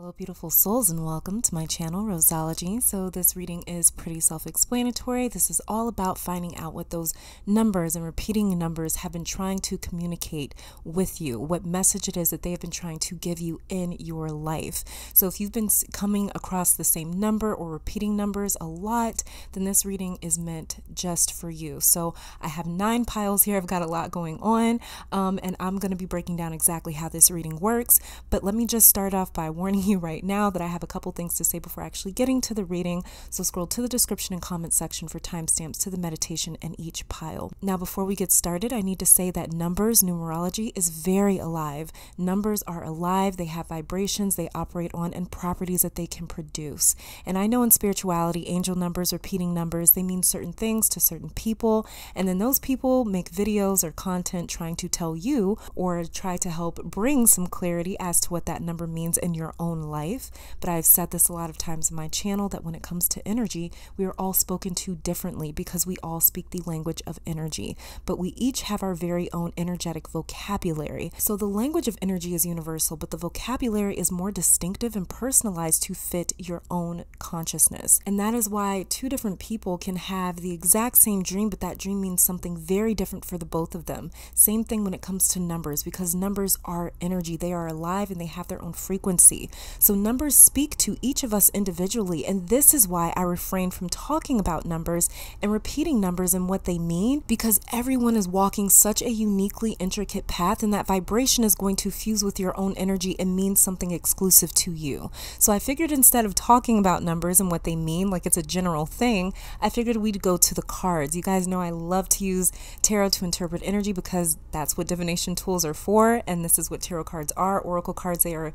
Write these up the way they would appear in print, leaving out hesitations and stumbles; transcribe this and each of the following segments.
Hello beautiful souls and welcome to my channel Roseology. So this reading is pretty self-explanatory. This is all about finding out what those numbers and repeating numbers have been trying to communicate with you, what message it is that they have been trying to give you in your life. So if you've been coming across the same number or repeating numbers a lot, then this reading is meant just for you. So I have 9 piles here. I've got a lot going on and I'm going to be breaking down exactly how this reading works. But let me just start off by warning you right now that I have a couple things to say before actually getting to the reading. So scroll to the description and comment section for timestamps to the meditation in each pile. Now, before we get started, I need to say that numbers, numerology, is very alive. Numbers are alive. They have vibrations they operate on and properties that they can produce. And I know in spirituality, angel numbers, repeating numbers, they mean certain things to certain people. And then those people make videos or content trying to tell you or try to help bring some clarity as to what that number means in your own life. But I've said this a lot of times in my channel that when it comes to energy, we are all spoken to differently because we all speak the language of energy, but we each have our very own energetic vocabulary. So the language of energy is universal, but the vocabulary is more distinctive and personalized to fit your own consciousness. And that is why 2 different people can have the exact same dream, but that dream means something very different for the both of them. Same thing when it comes to numbers, because numbers are energy. They are alive and they have their own frequency. So numbers speak to each of us individually, and this is why I refrain from talking about numbers and repeating numbers and what they mean, because everyone is walking such a uniquely intricate path, and that vibration is going to fuse with your own energy and mean something exclusive to you. So I figured instead of talking about numbers and what they mean like it's a general thing, I figured we'd go to the cards. You guys know I love to use tarot to interpret energy because that's what divination tools are for, and this is what tarot cards are. Oracle cards, they are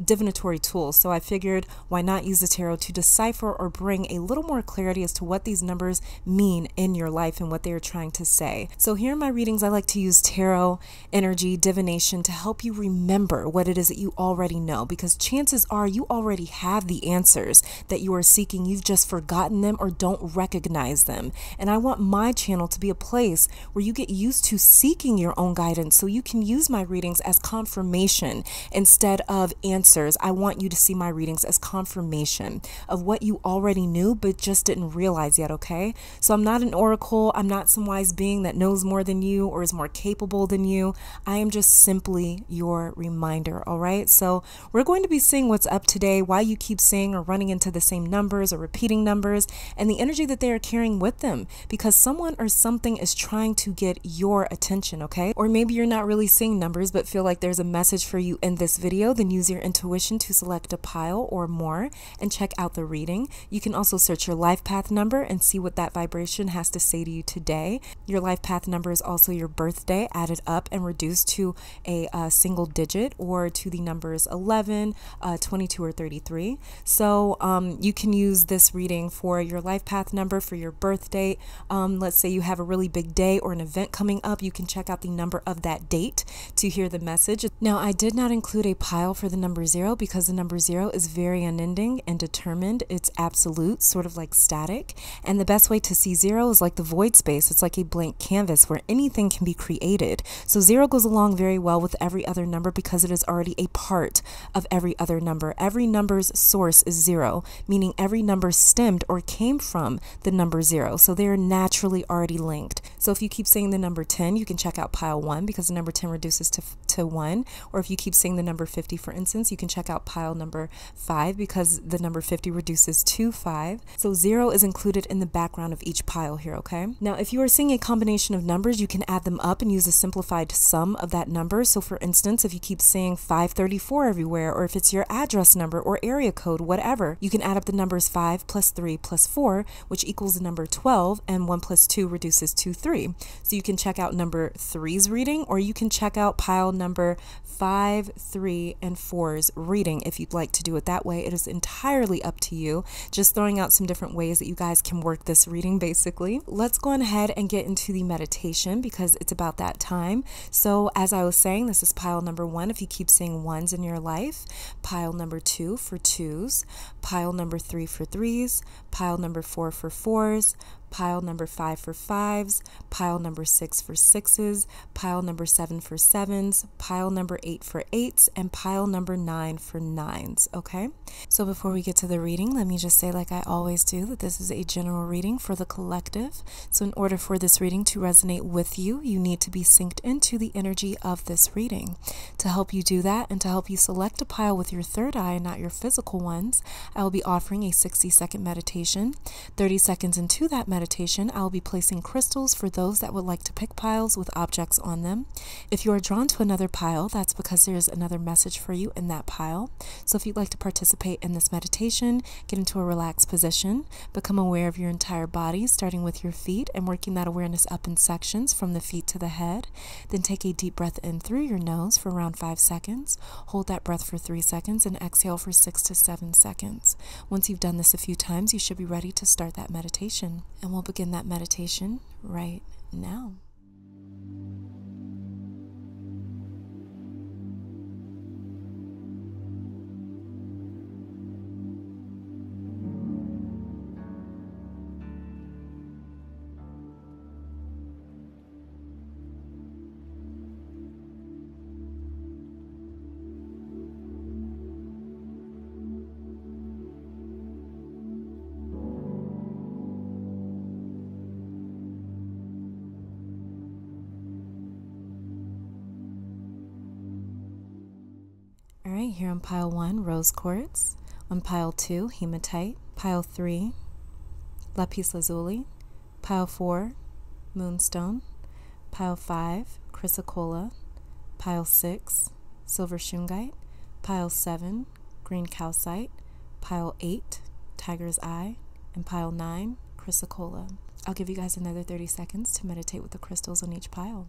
divinatory tools. So I figured why not use the tarot to decipher or bring a little more clarity as to what these numbers mean in your life and what they are trying to say. So here in my readings, I like to use tarot, energy, divination to help you remember what it is that you already know, because chances are you already have the answers that you are seeking. You've just forgotten them or don't recognize them. And I want my channel to be a place where you get used to seeking your own guidance so you can use my readings as confirmation instead of answers. I want you to see my readings as confirmation of what you already knew but just didn't realize yet, okay? So I'm not an oracle. I'm not some wise being that knows more than you or is more capable than you. I am just simply your reminder, all right? So we're going to be seeing what's up today, why you keep saying or running into the same numbers or repeating numbers, and the energy that they are carrying with them, because someone or something is trying to get your attention, okay? Or maybe you're not really seeing numbers but feel like there's a message for you in this video. Then use your intuition to select a pile or more and check out the reading. You can also search your life path number and see what that vibration has to say to you today. Your life path number is also your birthday added up and reduced to a single digit, or to the numbers 11, 22, or 33. So you can use this reading for your life path number, for your birth date. Let's say you have a really big day or an event coming up. You can check out the number of that date to hear the message. Now, I did not include a pile for the number 0 because the number 0 is very unending and determined. It's absolute, sort of like static. And the best way to see 0 is like the void space. It's like a blank canvas where anything can be created. So 0 goes along very well with every other number because it is already a part of every other number. Every number's source is 0, meaning every number stemmed or came from the number 0. So they are naturally already linked. So if you keep saying the number 10, you can check out pile 1 because the number 10 reduces to 1. Or if you keep saying the number 50, for instance, you can check out pile number 5 because the number 50 reduces to 5. So 0 is included in the background of each pile here, okay? Now, if you are seeing a combination of numbers, you can add them up and use a simplified sum of that number. So for instance, if you keep saying 534 everywhere, or if it's your address number or area code, whatever, you can add up the numbers 5 plus 3 plus 4, which equals the number 12, and 1 plus 2 reduces to 3. So you can check out number 3's reading, or you can check out pile number 5, 3, and 4's reading if you'd like to do it that way. It is entirely up to you. Just throwing out some different ways that you guys can work this reading, basically. Let's go ahead and get into the meditation because it's about that time. So as I was saying, this is pile number 1 if you keep saying 1s in your life, pile number 2 for 2s, pile number 3 for 3s, pile number 4 for 4s, pile number 5 for 5s, pile number 6 for 6s, pile number 7 for 7s, pile number 8 for 8s, and pile number 9 for 9s, okay? So before we get to the reading, let me just say, like I always do, that this is a general reading for the collective. So in order for this reading to resonate with you, you need to be synced into the energy of this reading. To help you do that and to help you select a pile with your third eye and not your physical ones, I will be offering a 60-second meditation. 30 seconds into that meditation, I will be placing crystals for those that would like to pick piles with objects on them. If you are drawn to another pile, that's because there's another message for you in that pile. So if you'd like to participate in this meditation, get into a relaxed position, become aware of your entire body, starting with your feet and working that awareness up in sections from the feet to the head. Then take a deep breath in through your nose for around 5 seconds. Hold that breath for 3 seconds and exhale for 6 to 7 seconds. Once you've done this a few times, you should be ready to start that meditation. And we'll begin that meditation right now. All right, here on pile 1, rose quartz. On pile 2, hematite. Pile 3, lapis lazuli. Pile 4, moonstone. Pile 5, chrysocolla. Pile 6, silver shungite. Pile 7, green calcite. Pile 8, tiger's eye. And pile 9, chrysocolla. I'll give you guys another 30 seconds to meditate with the crystals on each pile.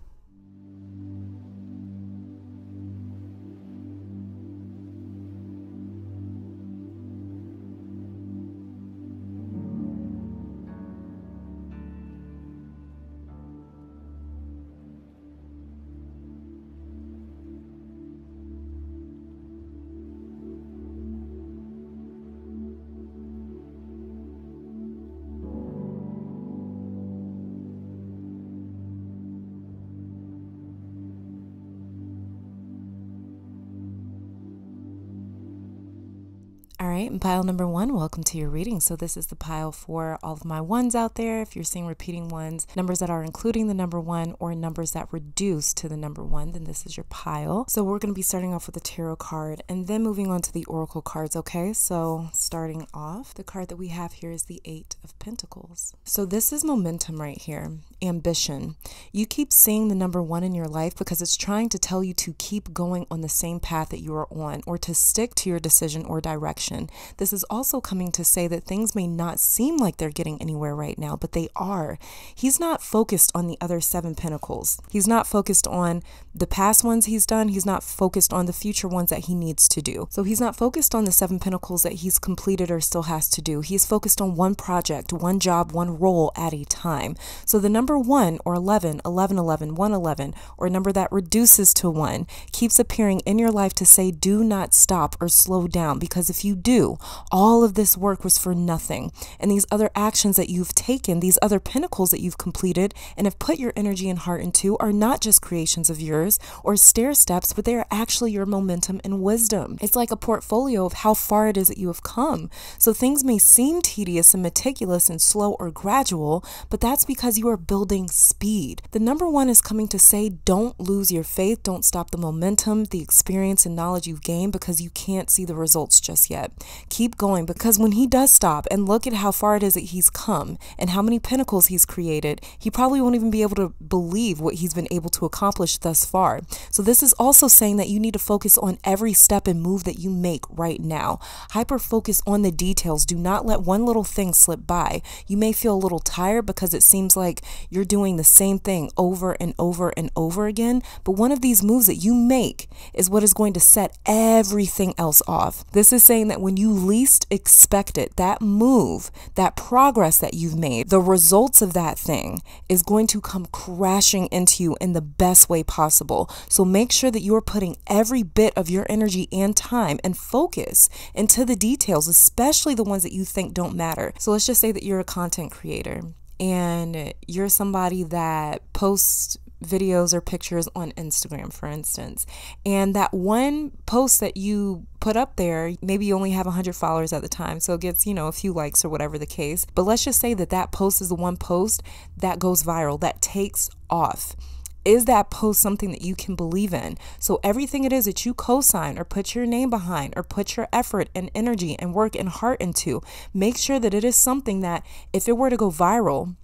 All right, and pile number 1, welcome to your reading. So this is the pile for all of my ones out there. If you're seeing repeating ones, numbers that are including the number 1 or numbers that reduce to the number 1, then this is your pile. So we're going to be starting off with the tarot card and then moving on to the oracle cards, okay? So starting off, the card that we have here is the 8 of Pentacles. So this is momentum right here, ambition. You keep seeing the number 1 in your life because it's trying to tell you to keep going on the same path that you are on or to stick to your decision or direction. This is also coming to say that things may not seem like they're getting anywhere right now, but they are. He's not focused on the other 7 pentacles. He's not focused on the past ones he's done. He's not focused on the future ones that he needs to do. So he's not focused on the 7 pentacles that he's completed or still has to do. He's focused on one project, one job, one role at a time. So the number 1 or 11, 11, 11, 111, or a number that reduces to 1 keeps appearing in your life to say, do not stop or slow down, because if you do, all of this work was for nothing. And these other actions that you've taken, these other pinnacles that you've completed and have put your energy and heart into are not just creations of yours or stair steps, but they are actually your momentum and wisdom. It's like a portfolio of how far it is that you have come. So things may seem tedious and meticulous and slow or gradual, but that's because you are building speed. The number 1 is coming to say, don't lose your faith. Don't stop the momentum, the experience and knowledge you've gained because you can't see the results just yet. Keep going, because when he does stop and look at how far it is that he's come and how many pinnacles he's created, he probably won't even be able to believe what he's been able to accomplish thus far. So this is also saying that you need to focus on every step and move that you make right now. Hyper focus on the details. Do not let one little thing slip by. You may feel a little tired because it seems like you're doing the same thing over and over and over again, but one of these moves that you make is what is going to set everything else off. This is saying that when you least expect it, that move, that progress that you've made, the results of that thing is going to come crashing into you in the best way possible. So make sure that you are putting every bit of your energy and time and focus into the details, especially the ones that you think don't matter. So let's just say that you're a content creator and you're somebody that posts videos or pictures on Instagram, for instance, and that one post that you put up there, maybe you only have 100 followers at the time, so it gets, a few likes or whatever the case, but let's just say that that post is the one post that goes viral, that takes off. Is that post something that you can believe in? So everything it is that you co-sign or put your name behind or put your effort and energy and work and heart into, make sure that it is something that if it were to go viral,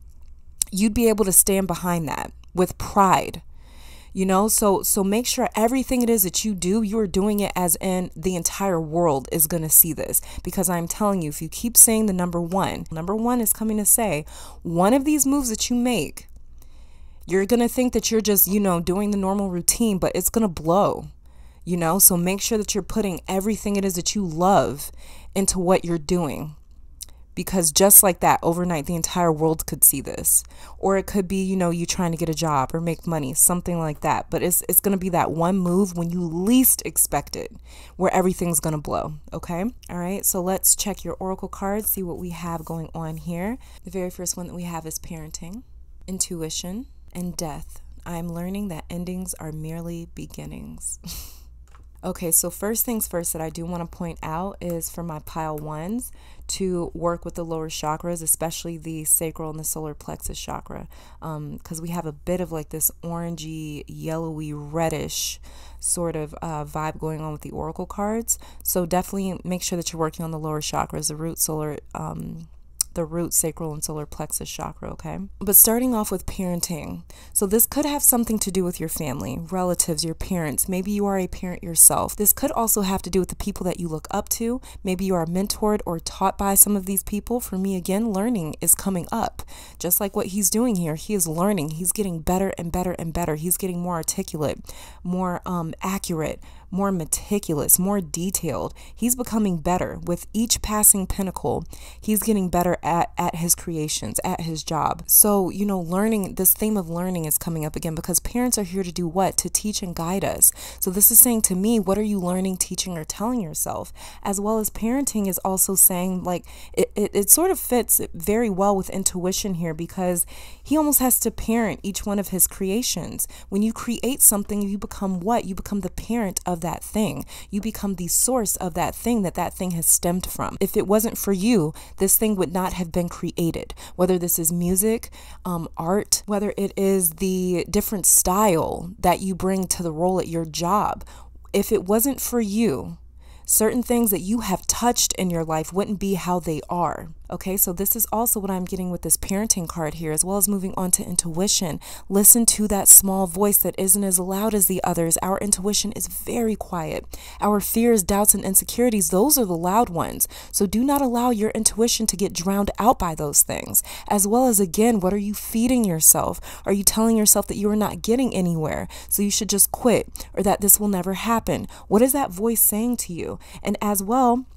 you'd be able to stand behind that with pride. So make sure everything it is that you do, you are doing it as in the entire world is going to see this. Because I'm telling you, if you keep saying the number one is coming to say, one of these moves that you make, you're going to think that you're just, doing the normal routine, but it's going to blow, So make sure that you're putting everything it is that you love into what you're doing. Because just like that, overnight, the entire world could see this. Or it could be, you trying to get a job or make money, something like that. But it's going to be that one move when you least expect it, where everything's going to blow. Okay? All right. So let's check your oracle cards, see what we have going on here. The very first one that we have is parenting, intuition, and death. I'm learning that endings are merely beginnings. Okay, so first things first that I do want to point out is for my pile ones to work with the lower chakras, especially the sacral and the solar plexus chakra, because we have a bit of like this orangey, yellowy, reddish sort of vibe going on with the oracle cards. So definitely make sure that you're working on the lower chakras, the root, sacral, and solar plexus chakra, okay? But starting off with parenting. So this could have something to do with your family, relatives, your parents. Maybe you are a parent yourself. This could also have to do with the people that you look up to. Maybe you are mentored or taught by some of these people. For me, again, learning is coming up. Just like what he's doing here, he is learning. He's getting better and better and better. He's getting more articulate, more accurate, more meticulous, more detailed. He's becoming better with each passing pinnacle. He's getting better at his creations, at his job. So, learning, this theme of learning is coming up again because parents are here to do what? To teach and guide us. So this is saying to me, what are you learning, teaching, or telling yourself? As well as parenting is also saying, like, it sort of fits very well with intuition here because he almost has to parent each one of his creations. When you create something, you become what? You become the parent of that thing. You become the source of that thing that thing has stemmed from. If it wasn't for you, this thing would not have been created. Whether this is music, art, whether it is the different style that you bring to the role at your job. If it wasn't for you, certain things that you have touched in your life wouldn't be how they are. Okay, so this is also what I'm getting with this parenting card here, as well as moving on to intuition. Listen to that small voice that isn't as loud as the others. Our intuition is very quiet. Our fears, doubts, and insecurities, those are the loud ones. So do not allow your intuition to get drowned out by those things. As well as, again, what are you feeding yourself? Are you telling yourself that you are not getting anywhere, so you should just quit, or that this will never happen? What is that voice saying to you? And as well,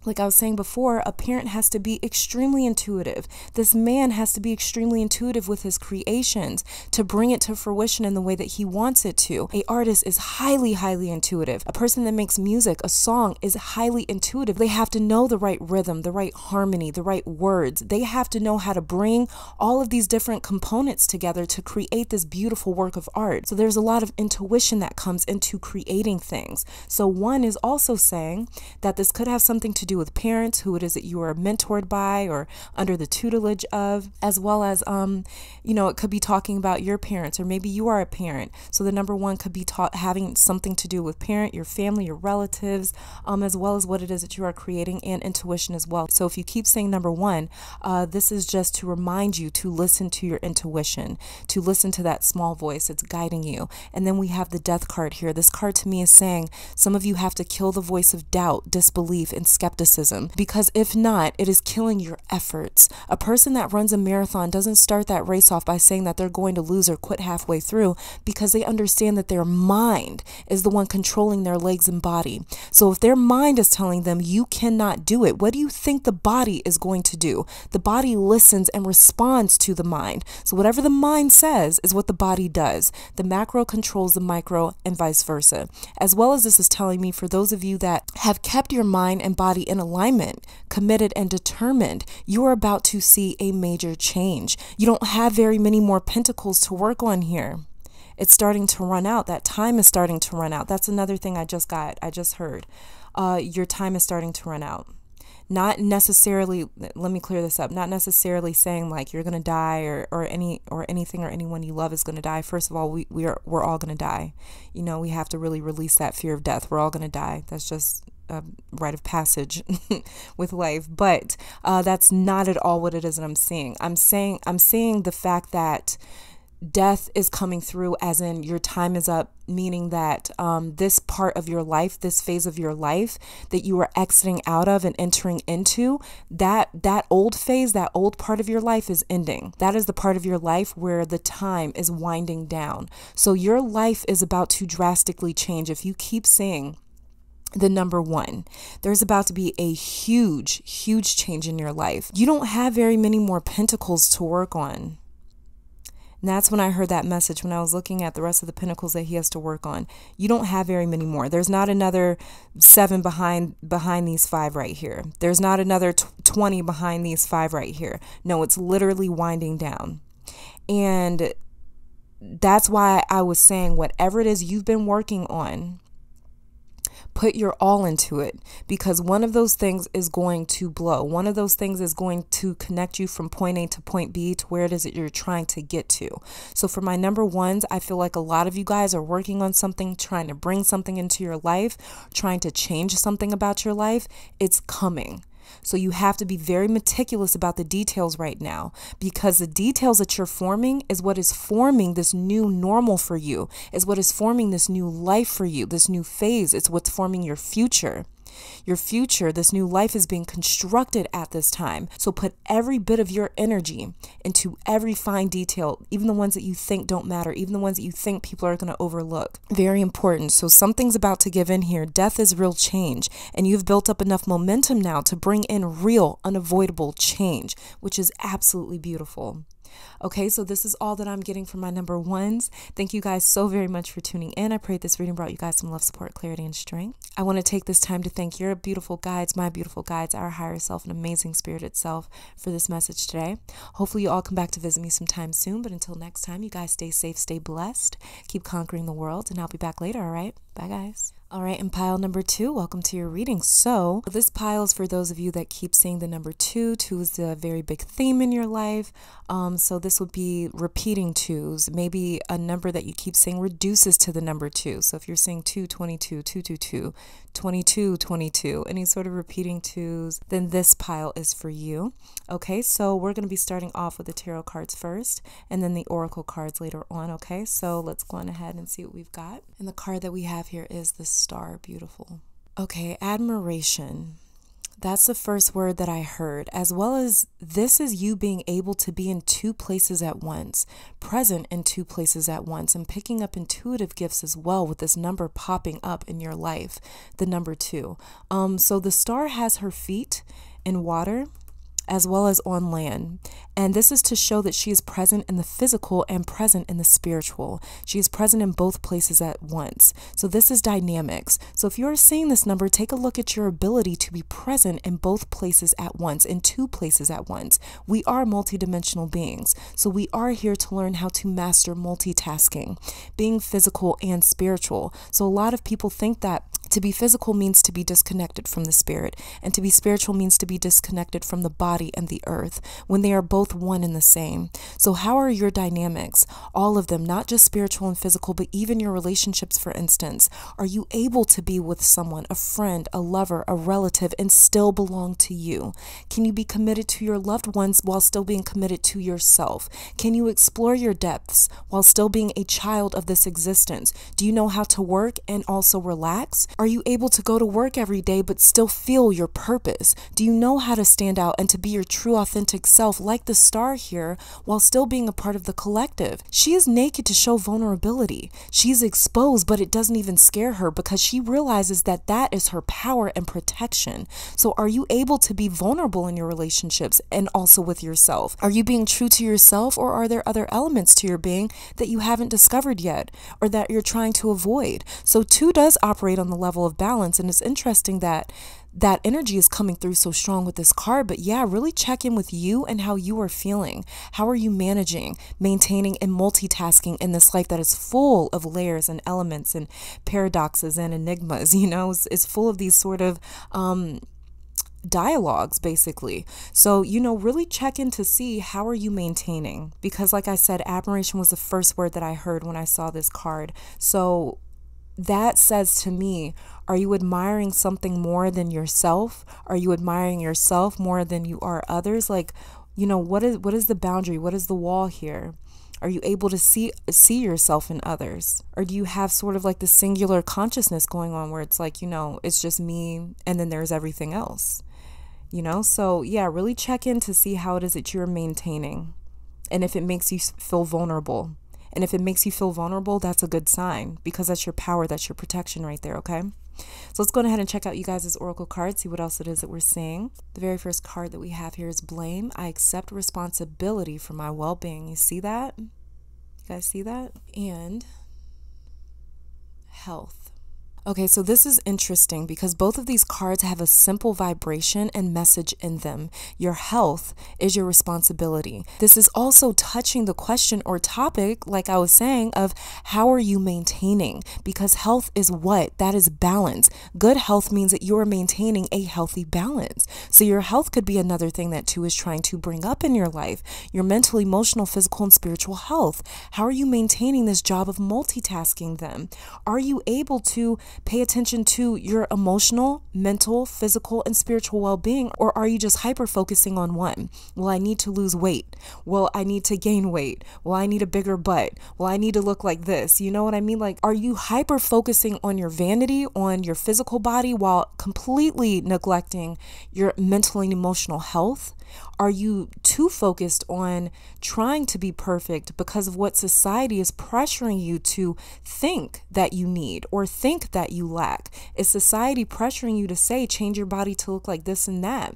like I was saying before, a parent has to be extremely intuitive. This man has to be extremely intuitive with his creations to bring it to fruition in the way that he wants it to. An artist is highly, highly intuitive. A person that makes music, a song, is highly intuitive. They have to know the right rhythm, the right harmony, the right words. They have to know how to bring all of these different components together to create this beautiful work of art. So there's a lot of intuition that comes into creating things. So one is also saying that this could have something to do with parents, who it is that you are mentored by or under the tutelage of, as well as, it could be talking about your parents, or maybe you are a parent. So the number one could be having something to do with parent, your family, your relatives, as well as what it is that you are creating, and intuition as well. So if you keep saying number one, this is just to remind you to listen to your intuition, to listen to that small voice that's guiding you. And then we have the death card here. This card to me is saying some of you have to kill the voice of doubt, disbelief, and skepticism, because if not, it is killing your efforts. A person that runs a marathon doesn't start that race off by saying that they're going to lose or quit halfway through, because they understand that their mind is the one controlling their legs and body. So if their mind is telling them you cannot do it, what do you think the body is going to do? The body listens and responds to the mind. So whatever the mind says is what the body does. The macro controls the micro, and vice versa. As well as this is telling me, for those of you that have kept your mind and body in alignment, committed, and determined. You're about to see a major change. You don't have very many more pentacles to work on here. It's starting to run out. That time is starting to run out. That's another thing I just heard. Your time is starting to run out. Not necessarily, let me clear this up, not necessarily saying like you're going to die or anything or anyone you love is going to die. First of all, we're all going to die. You know, we have to really release that fear of death. We're all going to die. That's just a rite of passage with life. But that's not at all what it is that I'm seeing. I'm seeing the fact that death is coming through, as in your time is up, meaning that this part of your life, this phase of your life that you are exiting out of and entering into, that old phase, that old part of your life is ending. That is the part of your life where the time is winding down. So your life is about to drastically change. If you keep saying the number 1, there's about to be a huge change in your life. You don't have very many more pentacles to work on. And that's when I heard that message, when I was looking at the rest of the pentacles that he has to work on. You don't have very many more. There's not another 7 behind these 5 right here. There's not another 20 behind these 5 right here. No, it's literally winding down. And that's why I was saying, whatever it is you've been working on, put your all into it, because one of those things is going to blow. One of those things is going to connect you from point A to point B to where it is that you're trying to get to. So for my number 1s, I feel like a lot of you guys are working on something, trying to bring something into your life, trying to change something about your life. It's coming. So you have to be very meticulous about the details right now, because the details that you're forming is what is forming this new normal for you, is what is forming this new life for you, this new phase. It's what's forming your future. Your future, this new life is being constructed at this time. So put every bit of your energy into every fine detail, even the ones that you think don't matter, even the ones that you think people are going to overlook. Very important. So something's about to give in here. Death is real change. And you've built up enough momentum now to bring in real, unavoidable change, which is absolutely beautiful. Okay, so this is all that I'm getting from my number 1s. Thank you guys so very much for tuning in. I pray this reading brought you guys some love, support, clarity, and strength. I want to take this time to thank your beautiful guides, my beautiful guides, our higher self, and amazing spirit itself for this message today. Hopefully you all come back to visit me sometime soon, but until next time, you guys stay safe, stay blessed, keep conquering the world, and I'll be back later, all right? Bye, guys. All right, and pile number 2, welcome to your reading. So this pile is for those of you that keep seeing the number 2. 2 is a very big theme in your life. So this would be repeating 2s. Maybe a number that you keep saying reduces to the number 2. So if you're saying 2, 22, 222, 22, 22, any sort of repeating 2s, then this pile is for you. Okay, so we're going to be starting off with the tarot cards first, and then the oracle cards later on. Okay, so let's go on ahead and see what we've got. And the card that we have here is the star. Beautiful. Okay, admiration. That's the first word that I heard, as well as this is you being able to be in 2 places at once, present in 2 places at once, and picking up intuitive gifts as well with this number popping up in your life, the number 2. So the star has her feet in water as well as on land. And this is to show that she is present in the physical and present in the spiritual. She is present in both places at once. So this is dynamics. So if you're seeing this number, take a look at your ability to be present in both places at once, in 2 places at once. We are multidimensional beings. So we are here to learn how to master multitasking, being physical and spiritual. So a lot of people think that to be physical means to be disconnected from the spirit, and to be spiritual means to be disconnected from the body and the earth, when they are both one and the same. So how are your dynamics? All of them, not just spiritual and physical, but even your relationships, for instance. Are you able to be with someone, a friend, a lover, a relative, and still belong to you? Can you be committed to your loved ones while still being committed to yourself? Can you explore your depths while still being a child of this existence? Do you know how to work and also relax? Are you able to go to work every day but still feel your purpose? Do you know how to stand out and to be your true authentic self like the star here while still being a part of the collective? She is naked to show vulnerability. She's exposed, but it doesn't even scare her because she realizes that that is her power and protection. So are you able to be vulnerable in your relationships and also with yourself? Are you being true to yourself, or are there other elements to your being that you haven't discovered yet or that you're trying to avoid? So 2 does operate on the level of balance, and it's interesting that that energy is coming through so strong with this card. But yeah, really check in with you and how you are feeling. How are you managing, maintaining, and multitasking in this life that is full of layers and elements and paradoxes and enigmas? You know, it's full of these sort of dialogues, basically. So, you know, really check in to see how are you maintaining, because like I said, admiration was the first word that I heard when I saw this card. So that says to me, are you admiring something more than yourself? Are you admiring yourself more than you are others? Like, you know, what is the boundary? What is the wall here? Are you able to see yourself in others? Or do you have sort of like the singular consciousness going on where it's like, you know, it's just me and then there's everything else, you know? So yeah, really check in to see how it is that you're maintaining and if it makes you feel vulnerable. And if it makes you feel vulnerable, that's a good sign, because that's your power, that's your protection right there, okay? So let's go ahead and check out you guys' oracle card, see what else it is that we're seeing. The very first card that we have here is blame. I accept responsibility for my well-being. You see that? You guys see that? And health. Okay, so this is interesting because both of these cards have a simple vibration and message in them. Your health is your responsibility. This is also touching the question or topic, like I was saying, of how are you maintaining? Because health is what? That is balance. Good health means that you are maintaining a healthy balance. So your health could be another thing that too is trying to bring up in your life. Your mental, emotional, physical, and spiritual health. How are you maintaining this job of multitasking them? Are you able to pay attention to your emotional, mental, physical, and spiritual well-being? Or are you just hyper focusing on one? Well, I need to lose weight. Well, I need to gain weight. Well, I need a bigger butt. Well, I need to look like this. You know what I mean? Like, are you hyper focusing on your vanity, on your physical body, while completely neglecting your mental and emotional health? Are you too focused on trying to be perfect because of what society is pressuring you to think that you need or think that you lack? Is society pressuring you to say, change your body to look like this and that?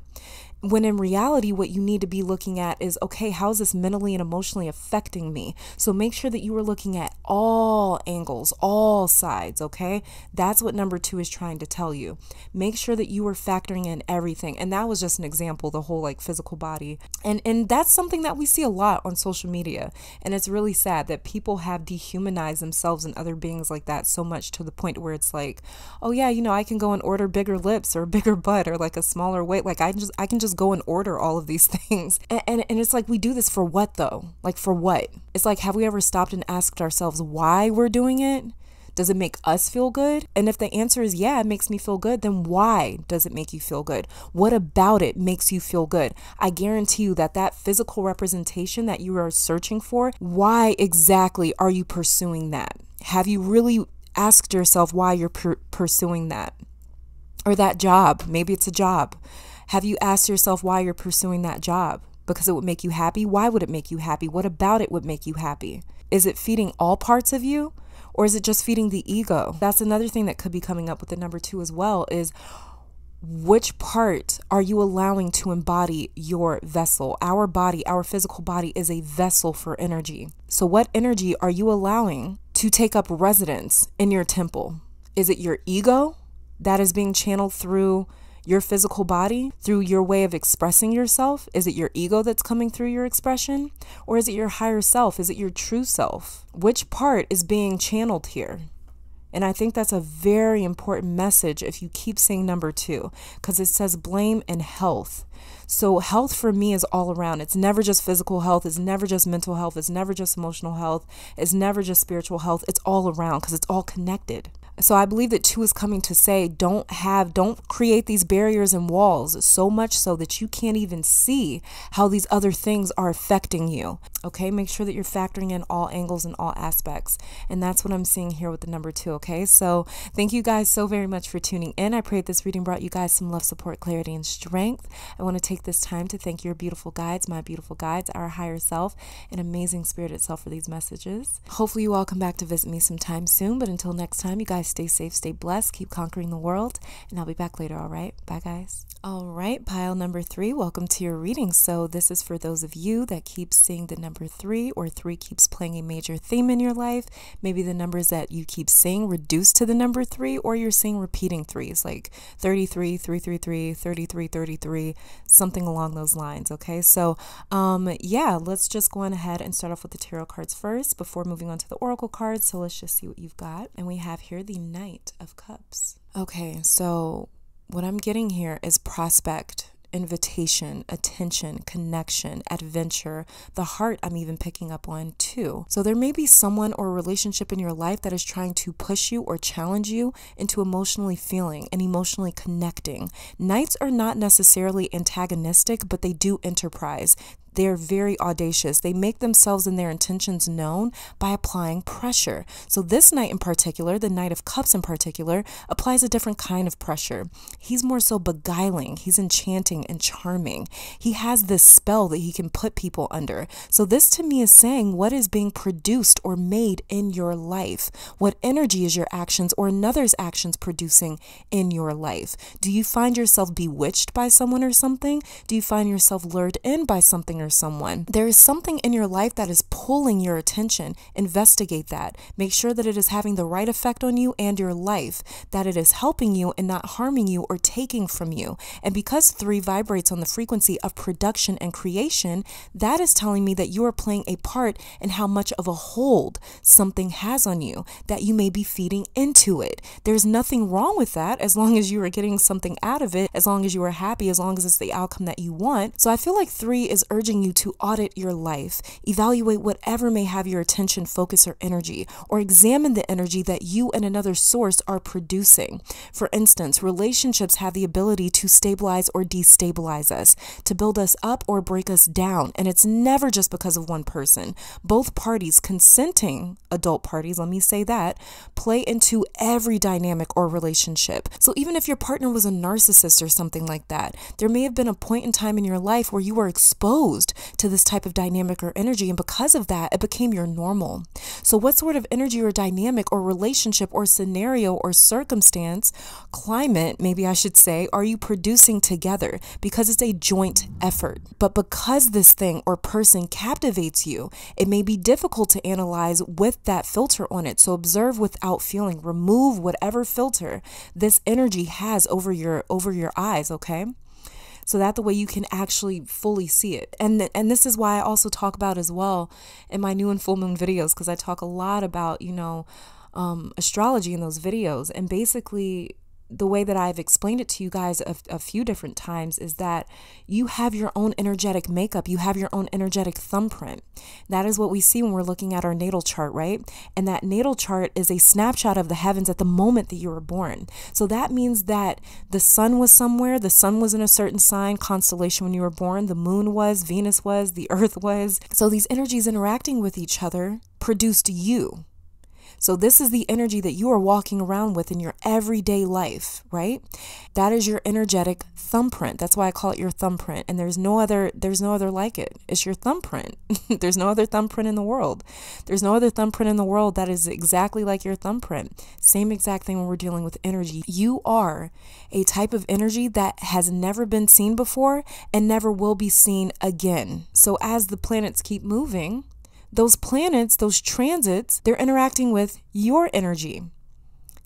When in reality, what you need to be looking at is, okay, how is this mentally and emotionally affecting me? So make sure that you are looking at all angles, all sides, okay? That's what number 2 is trying to tell you. Make sure that you are factoring in everything. And that was just an example, the whole like physical body. And that's something that we see a lot on social media. And it's really sad that people have dehumanized themselves and other beings like that so much to the point where it's like, oh yeah, you know, I can go and order bigger lips or a bigger butt or like a smaller weight. Like I can just go and order all of these things. And it's like, we do this for what though? Like for what? It's like, have we ever stopped and asked ourselves why we're doing it? Does it make us feel good? And if the answer is yeah, it makes me feel good, then why does it make you feel good? What about it makes you feel good? I guarantee you that that physical representation that you are searching for, why exactly are you pursuing that? Have you really asked yourself why you're pursuing that? Or that job, maybe it's a job. Have you asked yourself why you're pursuing that job? Because it would make you happy? Why would it make you happy? What about it would make you happy? Is it feeding all parts of you? Or is it just feeding the ego? That's another thing that could be coming up with the number 2 as well, is which part are you allowing to embody your vessel? Our body, our physical body is a vessel for energy. So what energy are you allowing to take up residence in your temple? Is it your ego that is being channeled through your physical body, through your way of expressing yourself? Is it your ego that's coming through your expression? Or is it your higher self? Is it your true self? Which part is being channeled here? And I think that's a very important message if you keep saying number 2, because it says blame and health. So health for me is all around. It's never just physical health. It's never just mental health. It's never just emotional health. It's never just spiritual health. It's all around because it's all connected. So I believe that 2 is coming to say, don't create these barriers and walls so much so that you can't even see how these other things are affecting you. Okay, make sure that you're factoring in all angles and all aspects. And that's what I'm seeing here with the number 2. Okay, so thank you guys so very much for tuning in. I pray this reading brought you guys some love, support, clarity, and strength. I want to take this time to thank your beautiful guides, my beautiful guides, our higher self, and amazing spirit itself for these messages. Hopefully you all come back to visit me sometime soon. But until next time, you guys guys stay safe, stay blessed, keep conquering the world, and I'll be back later, all right? Bye, guys. All right, pile number 3, welcome to your reading. So this is for those of you that keep seeing the number 3, or 3 keeps playing a major theme in your life. Maybe the numbers that you keep seeing reduce to the number 3, or you're seeing repeating 3s, like 33, 333, 33, 33, something along those lines, okay? So yeah, let's just go on ahead and start off with the tarot cards first before moving on to the oracle cards. So let's just see what you've got. And we have here the Knight of Cups. Okay, so what I'm getting here is prospect, invitation, attention, connection, adventure. The heart I'm even picking up on too. So there may be someone or a relationship in your life that is trying to push you or challenge you into emotionally feeling and emotionally connecting. Knights are not necessarily antagonistic, but they do enterprise. They're very audacious. They make themselves and their intentions known by applying pressure. So this knight in particular, the Knight of Cups in particular, applies a different kind of pressure. He's more so beguiling. He's enchanting and charming. He has this spell that he can put people under. So this to me is saying what is being produced or made in your life. What energy is your actions or another's actions producing in your life? Do you find yourself bewitched by someone or something? Do you find yourself lured in by something or someone? There is something in your life that is pulling your attention. Investigate that. Make sure that it is having the right effect on you and your life, that it is helping you and not harming you or taking from you. And because 3 vibrates on the frequency of production and creation, that is telling me that you are playing a part in how much of a hold something has on you, that you may be feeding into it. There's nothing wrong with that as long as you are getting something out of it, as long as you are happy, as long as it's the outcome that you want. So I feel like 3 is urging you to audit your life, evaluate whatever may have your attention, focus, or energy, or examine the energy that you and another source are producing. For instance, relationships have the ability to stabilize or destabilize us, to build us up or break us down, and it's never just because of one person. Both parties, consenting adult parties, let me say that, play into every dynamic or relationship. So even if your partner was a narcissist or something like that, there may have been a point in time in your life where you were exposed to this type of dynamic or energy, and because of that, it became your normal. So what sort of energy or dynamic or relationship or scenario or circumstance, climate, maybe I should say, are you producing together? Because it's a joint effort. But because this thing or person captivates you, it may be difficult to analyze with that filter on it. So observe without feeling. Remove whatever filter this energy has over your eyes, okay? So that the way you can actually fully see it. And this is why I also talk about as well in my new and full moon videos, because I talk a lot about, astrology in those videos. And basically the way that I've explained it to you guys a few different times is that you have your own energetic makeup. You have your own energetic thumbprint. That is what we see when we're looking at our natal chart, right? And that natal chart is a snapshot of the heavens at the moment that you were born. So that means that the sun was somewhere. The sun was in a certain sign, constellation when you were born. The moon was, Venus was, the earth was. So these energies interacting with each other produced you. So this is the energy that you are walking around with in your everyday life, right? That is your energetic thumbprint. That's why I call it your thumbprint. And there's no other like it. It's your thumbprint. There's no other thumbprint in the world. There's no other thumbprint in the world that is exactly like your thumbprint. Same exact thing when we're dealing with energy. You are a type of energy that has never been seen before and never will be seen again. So as the planets keep moving, those planets, those transits, they're interacting with your energy.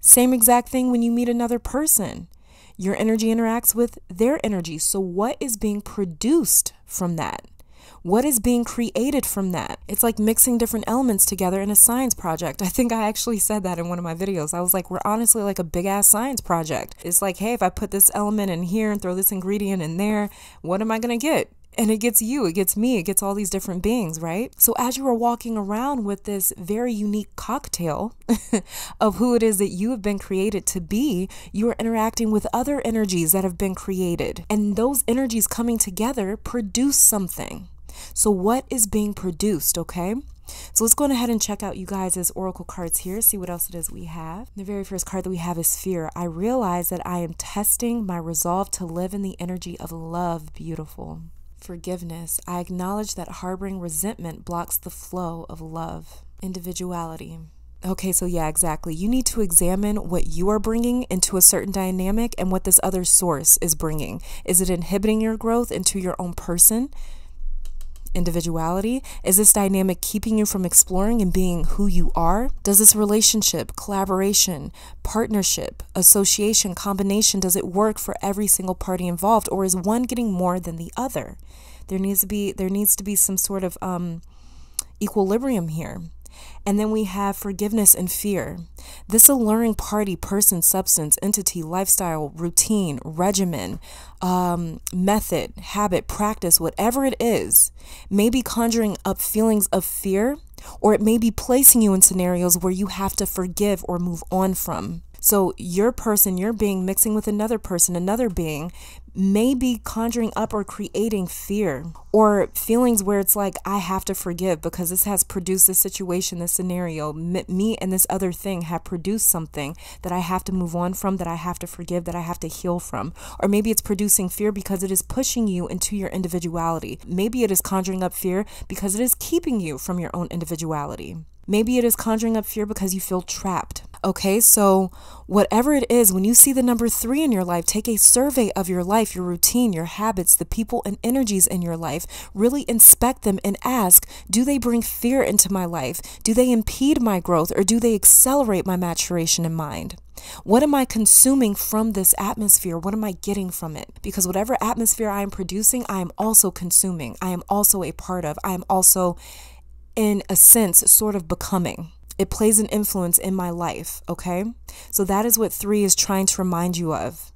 Same exact thing when you meet another person. Your energy interacts with their energy. So what is being produced from that? What is being created from that? It's like mixing different elements together in a science project. I think I actually said that in one of my videos. I was like, we're honestly like a big ass science project. It's like, hey, if I put this element in here and throw this ingredient in there, what am I going to get? And it gets you, it gets me, it gets all these different beings, right? So as you are walking around with this very unique cocktail of who it is that you have been created to be, you are interacting with other energies that have been created. And those energies coming together produce something. So what is being produced, okay? So let's go ahead and check out you guys' oracle cards here, see what else it is we have. The very first card that we have is Fear. I realize that I am testing my resolve to live in the energy of love. Beautiful. Forgiveness. I acknowledge that harboring resentment blocks the flow of love. Individuality. Okay, so yeah, exactly. You need to examine what you are bringing into a certain dynamic and what this other source is bringing. Is it inhibiting your growth into your own person, individuality? Is this dynamic keeping you from exploring and being who you are? Does this relationship, collaboration, partnership, association, combination, does it work for every single party involved, or is one getting more than the other? There needs to be some sort of equilibrium here. And then we have forgiveness and fear. This alluring party, person, substance, entity, lifestyle, routine, regimen, method, habit, practice, whatever it is, may be conjuring up feelings of fear, or it may be placing you in scenarios where you have to forgive or move on from. So your person, your being, mixing with another person, another being, may be conjuring up or creating fear or feelings where it's like, I have to forgive because this has produced this situation, this scenario. Me and this other thing have produced something that I have to move on from, that I have to forgive, that I have to heal from. Or maybe it's producing fear because it is pushing you into your individuality. Maybe it is conjuring up fear because it is keeping you from your own individuality. Maybe it is conjuring up fear because you feel trapped. Okay, so whatever it is, when you see the number 3 in your life, take a survey of your life, your routine, your habits, the people and energies in your life. Really inspect them and ask, do they bring fear into my life? Do they impede my growth, or do they accelerate my maturation in mind? What am I consuming from this atmosphere? What am I getting from it? Because whatever atmosphere I am producing, I am also consuming. I am also a part of. I am also, in a sense, sort of becoming. It plays an influence in my life, okay? So that is what 3 is trying to remind you of.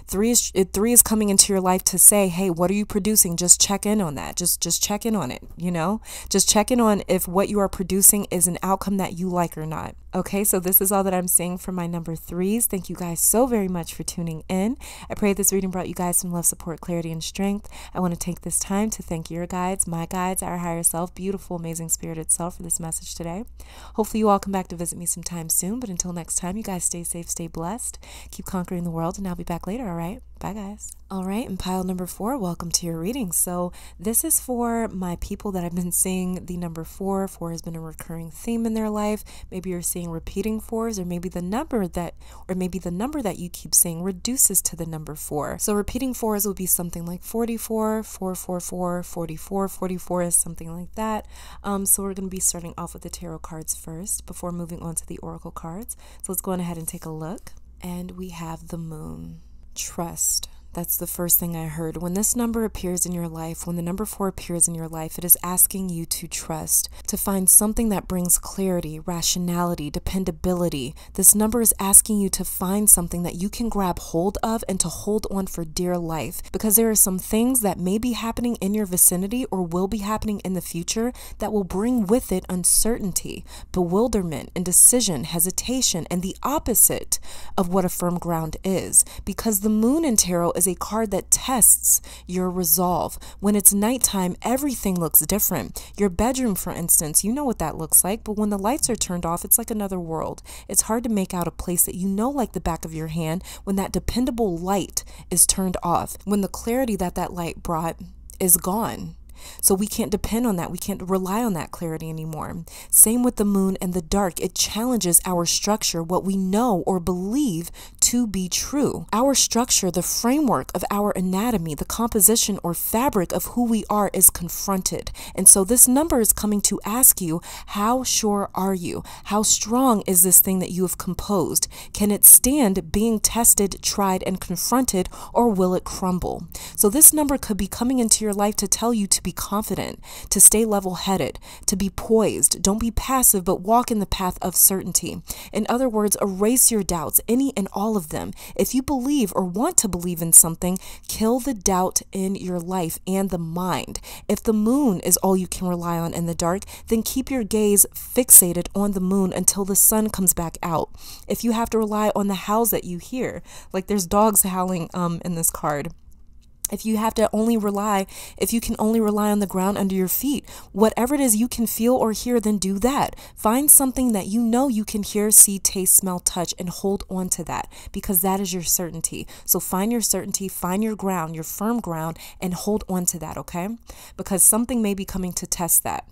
3 is coming into your life to say, hey, what are you producing? Just check in on that. Just check in on it, you know? Just check in on if what you are producing is an outcome that you like or not. Okay, so this is all that I'm saying for my number 3s. Thank you guys so very much for tuning in. I pray this reading brought you guys some love, support, clarity, and strength. I want to take this time to thank your guides, my guides, our higher self, beautiful, amazing spirited self, for this message today. Hopefully you all come back to visit me sometime soon, but until next time, you guys stay safe, stay blessed, keep conquering the world, and I'll be back later, all right? Bye, guys. All right, and pile number 4, welcome to your reading. So this is for my people that have been seeing the number 4. 4 has been a recurring theme in their life. Maybe you're seeing repeating 4s, or maybe the number that you keep seeing reduces to the number 4. So repeating 4s will be something like 44, 444, 44, 44 is something like that. So we're going to be starting off with the tarot cards first before moving on to the oracle cards. So let's go ahead and take a look. And we have the moon. Trust. That's the first thing I heard. When this number appears in your life, when the number 4 appears in your life, it is asking you to trust, to find something that brings clarity, rationality, dependability. This number is asking you to find something that you can grab hold of and to hold on for dear life, because there are some things that may be happening in your vicinity or will be happening in the future that will bring with it uncertainty, bewilderment, indecision, hesitation, and the opposite of what a firm ground is, because the moon in tarot is a card that tests your resolve. When it's nighttime, everything looks different. Your bedroom, for instance, you know what that looks like, but when the lights are turned off, it's like another world. It's hard to make out a place that you know like the back of your hand when that dependable light is turned off, when the clarity that that light brought is gone. So we can't depend on that. We can't rely on that clarity anymore. Same with the moon and the dark. It challenges our structure, what we know or believe to be true. Our structure, the framework of our anatomy, the composition or fabric of who we are is confronted. And so this number is coming to ask you, how sure are you? How strong is this thing that you have composed? Can it stand being tested, tried, and confronted, or will it crumble? So this number could be coming into your life to tell you to be confident, to stay level-headed, to be poised. Don't be passive, but walk in the path of certainty. In other words, erase your doubts, any and all of them. If you believe or want to believe in something, kill the doubt in your life and the mind. If the moon is all you can rely on in the dark, then keep your gaze fixated on the moon until the sun comes back out. If you have to rely on the howls that you hear, like there's dogs howling in this card, if you can only rely on the ground under your feet, whatever it is you can feel or hear, then do that. Find something that you know you can hear, see, taste, smell, touch, and hold on to that, because that is your certainty. So find your certainty, find your ground, your firm ground, and hold on to that, okay? Because something may be coming to test that.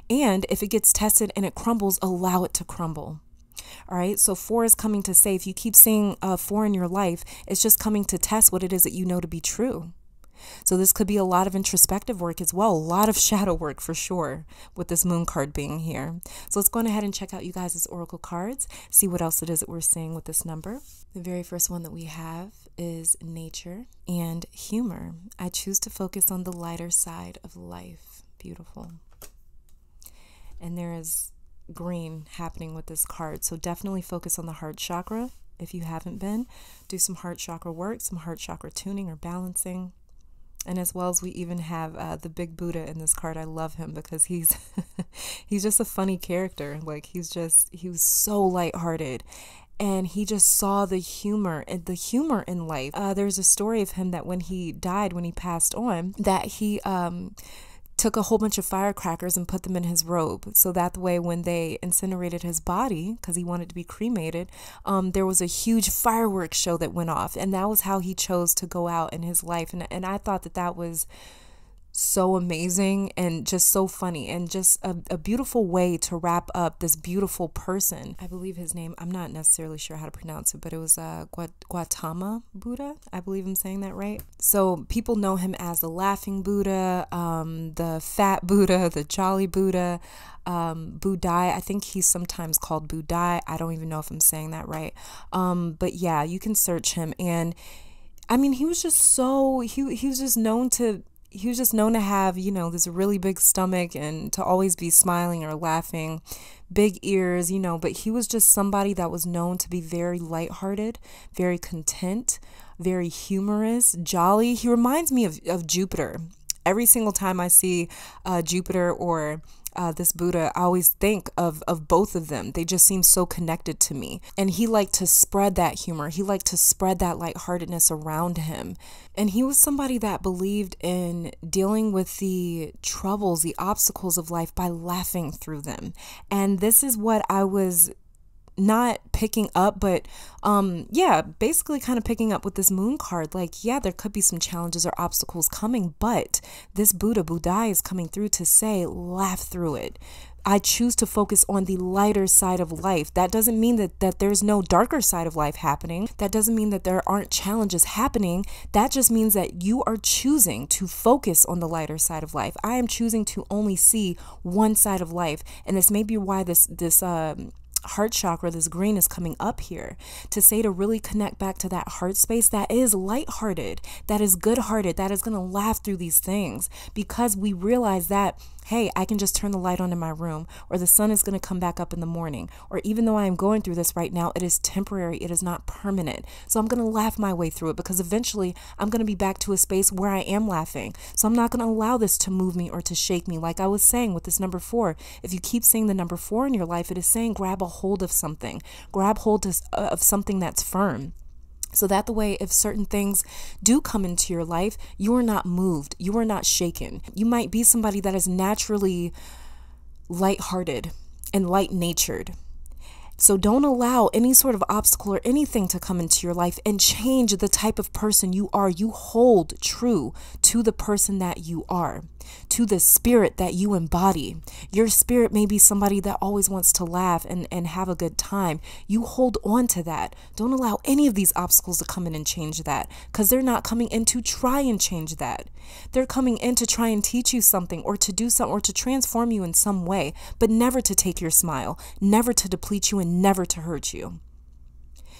And if it gets tested and it crumbles, allow it to crumble. All right. So 4 is coming to say, if you keep seeing 4 in your life, it's just coming to test what it is that you know to be true. So this could be a lot of introspective work as well, a lot of shadow work for sure, with this moon card being here. So let's go ahead and check out you guys' oracle cards, see what else it is that we're seeing with this number. The very first one that we have is nature and humor. I choose to focus on the lighter side of life. Beautiful. And there is green happening with this card. So definitely focus on the heart chakra. If you haven't been, do some heart chakra work, some heart chakra tuning or balancing. And as well as we even have the big Buddha in this card. I love him because he's he's just a funny character. Like he was so lighthearted, and he just saw the humor in life. There's a story of him that when he died, when he passed on, that he took a whole bunch of firecrackers and put them in his robe, so that way when they incinerated his body, because he wanted to be cremated, there was a huge fireworks show that went off, and that was how he chose to go out in his life. And I thought that was so amazing and just so funny, and just a beautiful way to wrap up this beautiful person. I believe his name, I'm not necessarily sure how to pronounce it, but it was Gautama Buddha. I believe I'm saying that right. So people know him as the laughing Buddha, the fat Buddha, the jolly Buddha, Budai. I think he's sometimes called Budai. I don't even know if I'm saying that right. But yeah, you can search him. And I mean, he was just so, he was just known to have, you know, this really big stomach and to always be smiling or laughing, big ears, you know, but he was just somebody that was known to be very lighthearted, very content, very humorous, jolly. He reminds me of Jupiter. Every single time I see Jupiter or this Buddha, I always think of both of them. They just seem so connected to me. And he liked to spread that humor. He liked to spread that lightheartedness around him. And he was somebody that believed in dealing with the troubles, the obstacles of life by laughing through them. And this is what I was not picking up, but yeah, basically kind of picking up with this moon card. Like, yeah, there could be some challenges or obstacles coming, but this Buddha is coming through to say, laugh through it. I choose to focus on the lighter side of life. That doesn't mean that there's no darker side of life happening. That doesn't mean that there aren't challenges happening. That just means that you are choosing to focus on the lighter side of life. I am choosing to only see one side of life. And this may be why this heart chakra, this green, is coming up here to say, to really connect back to that heart space that is lighthearted, that is good-hearted, that is going to laugh through these things, because we realize that, hey, I can just turn the light on in my room, or the sun is going to come back up in the morning, or even though I am going through this right now, it is temporary, it is not permanent. So I'm going to laugh my way through it, because eventually I'm going to be back to a space where I am laughing. So I'm not going to allow this to move me or to shake me. Like I was saying with this number 4, if you keep seeing the number 4 in your life, it is saying grab a hold of something, grab hold of something that's firm. So that the way, if certain things do come into your life, you are not moved, you are not shaken. You might be somebody that is naturally lighthearted and light-natured. So don't allow any sort of obstacle or anything to come into your life and change the type of person you are. You hold true to the person that you are, to the spirit that you embody. Your spirit may be somebody that always wants to laugh and have a good time. You hold on to that. Don't allow any of these obstacles to come in and change that, because they're not coming in to try and change that. They're coming in to try and teach you something, or to do something, or to transform you in some way, but never to take your smile, never to deplete you, and never to hurt you.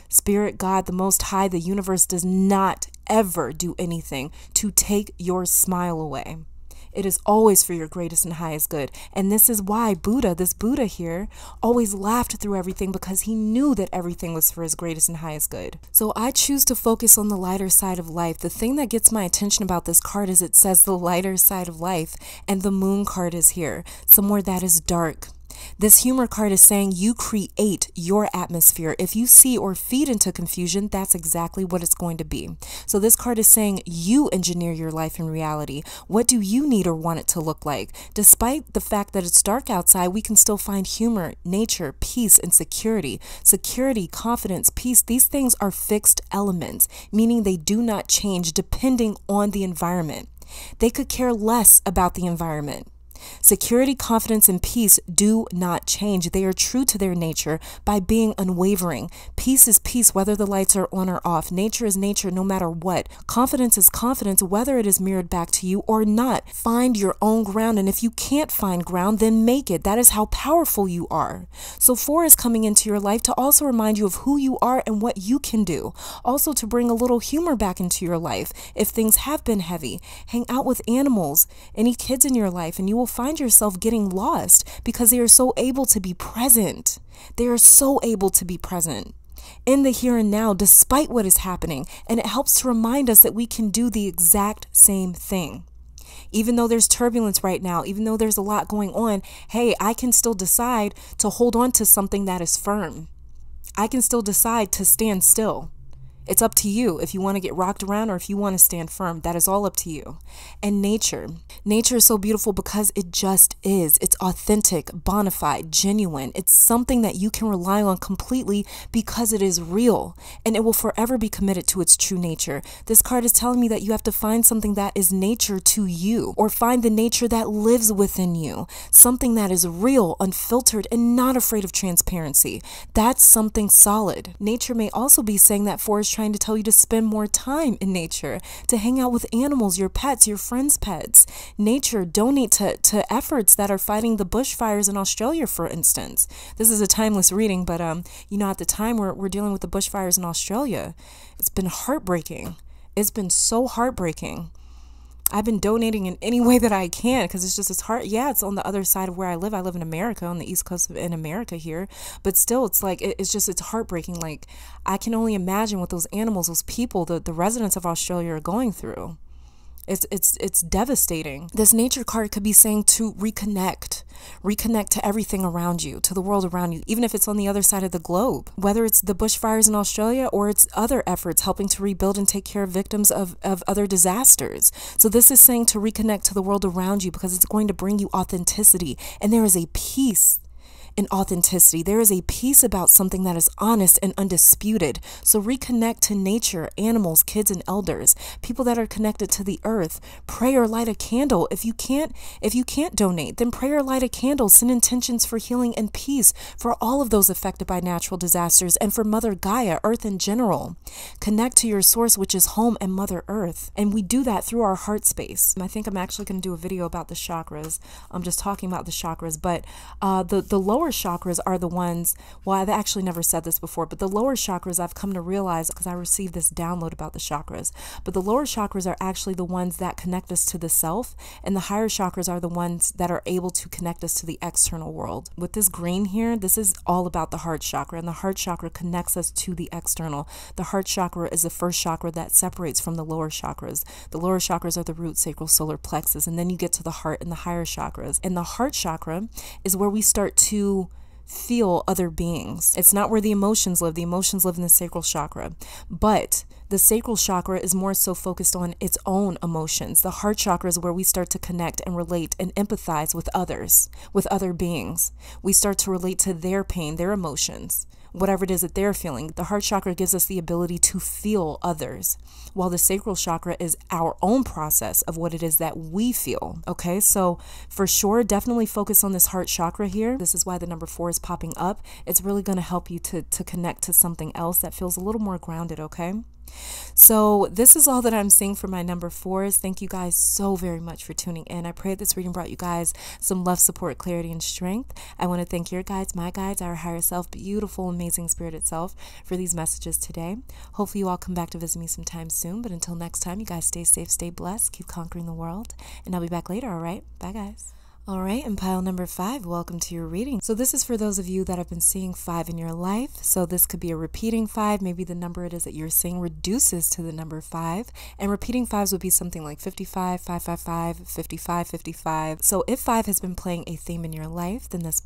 Spirit, God, the Most High, the universe does not ever do anything to take your smile away. It is always for your greatest and highest good. And this is why this Buddha here, always laughed through everything, because he knew that everything was for his greatest and highest good. So I choose to focus on the lighter side of life. The thing that gets my attention about this card is it says the lighter side of life, and the moon card is here, somewhere that is dark. This humor card is saying you create your atmosphere. If you see or feed into confusion, that's exactly what it's going to be. So this card is saying you engineer your life in reality. What do you need or want it to look like? Despite the fact that it's dark outside, we can still find humor, nature, peace, and security. Security, confidence, peace, these things are fixed elements, meaning they do not change depending on the environment. They could care less about the environment. Security, confidence, and peace do not change. They are true to their nature by being unwavering. Peace is peace whether the lights are on or off. Nature is nature no matter what. Confidence is confidence whether it is mirrored back to you or not. Find your own ground, and if you can't find ground, then make it. That is how powerful you are. So 4 is coming into your life to also remind you of who you are and what you can do. Also to bring a little humor back into your life if things have been heavy. Hang out with animals, any kids in your life, and you will find yourself getting lost because they are so able to be present. They are so able to be present in the here and now despite what is happening. And it helps to remind us that we can do the exact same thing. Even though there's turbulence right now, even though there's a lot going on, hey, I can still decide to hold on to something that is firm. I can still decide to stand still. It's up to you if you want to get rocked around or if you want to stand firm. That is all up to you. And nature is so beautiful because it just is. It's authentic, bona fide, genuine. It's something that you can rely on completely because it is real and it will forever be committed to its true nature. This card is telling me that you have to find something that is nature to you, or find the nature that lives within you. Something that is real, unfiltered, and not afraid of transparency. That's something solid. Nature may also be saying that 4 is trying to tell you to spend more time in nature, to hang out with animals, your pets, your friends' pets. Nature, donate to efforts that are fighting the bushfires in Australia, for instance. This is a timeless reading, but you know, at the time we're dealing with the bushfires in Australia. It's been heartbreaking. It's been so heartbreaking. I've been donating in any way that I can because it's hard. Yeah, it's on the other side of where I live. I live in America, on the East Coast in America here. But still, it's like, it's heartbreaking. Like, I can only imagine what those animals, those people, the residents of Australia are going through. It's devastating. This nature card could be saying to reconnect to everything around you, to the world around you, even if it's on the other side of the globe, whether it's the bushfires in Australia or it's other efforts helping to rebuild and take care of victims of other disasters. So this is saying to reconnect to the world around you because it's going to bring you authenticity, and there is a peace in authenticity. There is a peace about something that is honest and undisputed. So reconnect to nature, animals, kids, and elders, people that are connected to the earth. Pray or light a candle. If you can't donate, then pray or light a candle. Send intentions for healing and peace for all of those affected by natural disasters and for Mother Gaia, Earth in general. Connect to your source, which is home and Mother Earth. And we do that through our heart space. I think I'm actually going to do a video about the chakras. I'm just talking about the chakras, but the lower chakras are the ones, well, I've actually never said this before, but the lower chakras I've come to realize because I received this download about the chakras, but the lower chakras are actually the ones that connect us to the self, and the higher chakras are the ones that are able to connect us to the external world. With this green here, this is all about the heart chakra, and the heart chakra connects us to the external. The heart chakra is the first chakra that separates from the lower chakras. The lower chakras are the root, sacral, solar plexus, and then you get to the heart and the higher chakras. And the heart chakra is where we start to feel other beings. It's not where the emotions live. The emotions live in the sacral chakra. But the sacral chakra is more so focused on its own emotions. The heart chakra is where we start to connect and relate and empathize with others, with other beings. We start to relate to their pain, their emotions, whatever it is that they're feeling. The heart chakra gives us the ability to feel others, while the sacral chakra is our own process of what it is that we feel. Okay, so for sure, definitely focus on this heart chakra here. This is why the number 4 is popping up. It's really going to help you to connect to something else that feels a little more grounded, okay? So this is all that I'm seeing for my number 4s. Thank you guys so very much for tuning in. I pray this reading brought you guys some love, support, clarity, and strength. I want to thank your guides, my guides, our higher self, beautiful, amazing spirit itself, for these messages today. Hopefully you all come back to visit me sometime soon. But until next time, you guys stay safe, stay blessed, keep conquering the world, and I'll be back later, all right? Bye, guys. All right, and pile number 5, welcome to your reading. So this is for those of you that have been seeing 5 in your life. So this could be a repeating 5. Maybe the number it is that you're seeing reduces to the number 5. And repeating 5s would be something like 55, 555, 55, 55. So if 5 has been playing a theme in your life, then this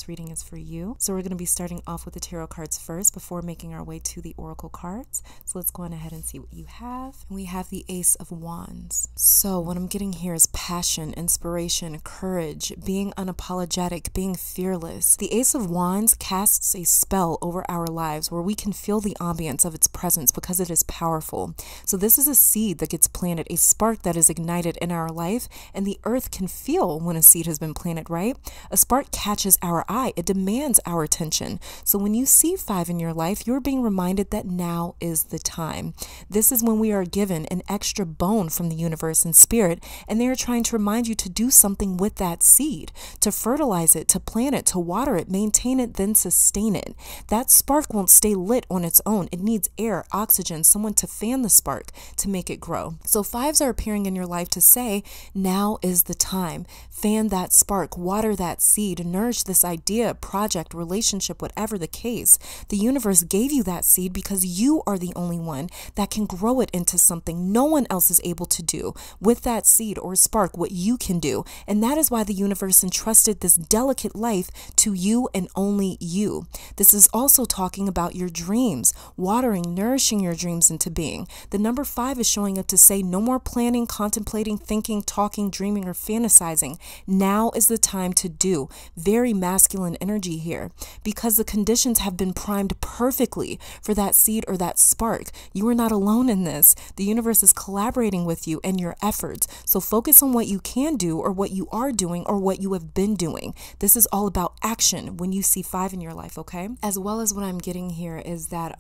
reading is for you. So we're going to be starting off with the tarot cards first before making our way to the oracle cards. So let's go on ahead and see what you have. And we have the Ace of Wands. So what I'm getting here is passion, inspiration, courage, courage, being unapologetic, being fearless. The Ace of Wands casts a spell over our lives where we can feel the ambience of its presence because it is powerful. So this is a seed that gets planted, a spark that is ignited in our life, and the earth can feel when a seed has been planted, right? A spark catches our eye. It demands our attention. So when you see 5 in your life, you're being reminded that now is the time. This is when we are given an extra bone from the universe and spirit, and they are trying to remind you to do something with that seed, to fertilize it, to plant it, to water it, maintain it, then sustain it. That spark won't stay lit on its own. It needs air, oxygen, someone to fan the spark to make it grow. So 5s are appearing in your life to say, now is the time. Fan that spark, water that seed, nourish this idea, project, relationship, whatever the case. The universe gave you that seed because you are the only one that can grow it into something no one else is able to do with that seed or spark, what you can do. And that is why the universe entrusted this delicate life to you and only you. This is also talking about your dreams, watering, nourishing your dreams into being. The number 5 is showing up to say no more planning, contemplating, thinking, talking, dreaming, or fantasizing. Now is the time to do. Very masculine energy here because the conditions have been primed perfectly for that seed or that spark. You are not alone in this. The universe is collaborating with you and your efforts. So focus on what you can do or what you are doing or what you have been doing. This is all about action when you see 5 in your life, okay? As well as what I'm getting here is that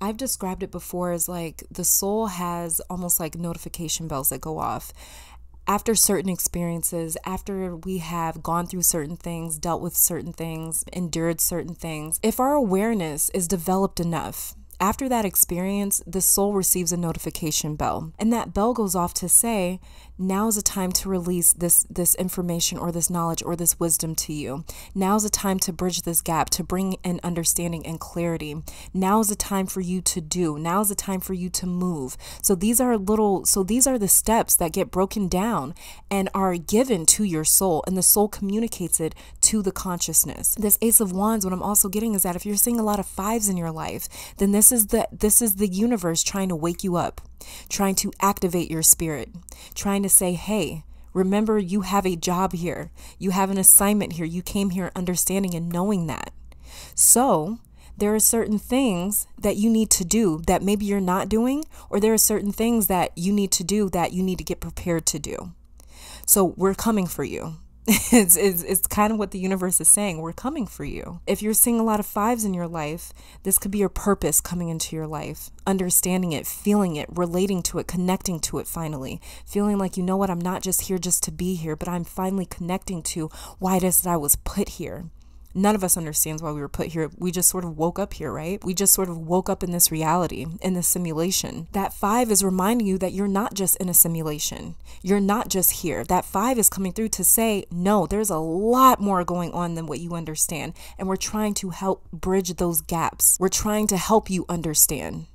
I've described it before as like the soul has almost like notification bells that go off. After certain experiences, after we have gone through certain things, dealt with certain things, endured certain things, if our awareness is developed enough, after that experience, the soul receives a notification bell. And that bell goes off to say, now is a time to release this information or this knowledge or this wisdom to you. Now is a time to bridge this gap, to bring in understanding and clarity. Now is a time for you to do. Now is a time for you to move. So these are the steps that get broken down and are given to your soul, and the soul communicates it to the consciousness. This Ace of Wands, what I'm also getting is that if you're seeing a lot of 5s in your life, then this is the universe trying to wake you up, trying to activate your spirit, trying to say, hey, remember you have a job here. You have an assignment here. You came here understanding and knowing that. So there are certain things that you need to do that maybe you're not doing, or there are certain things that you need to do that you need to get prepared to do. So we're coming for you. It's kind of what the universe is saying. We're coming for you. If you're seeing a lot of 5s in your life, this could be your purpose coming into your life, understanding it, feeling it, relating to it, connecting to it finally, feeling like, you know what, I'm not just here just to be here, but I'm finally connecting to why it is that I was put here. None of us understands why we were put here. We just sort of woke up here, right? We just sort of woke up in this reality, in this simulation. That 5 is reminding you that you're not just in a simulation. You're not just here. That 5 is coming through to say, no, there's a lot more going on than what you understand. And we're trying to help bridge those gaps. We're trying to help you understand.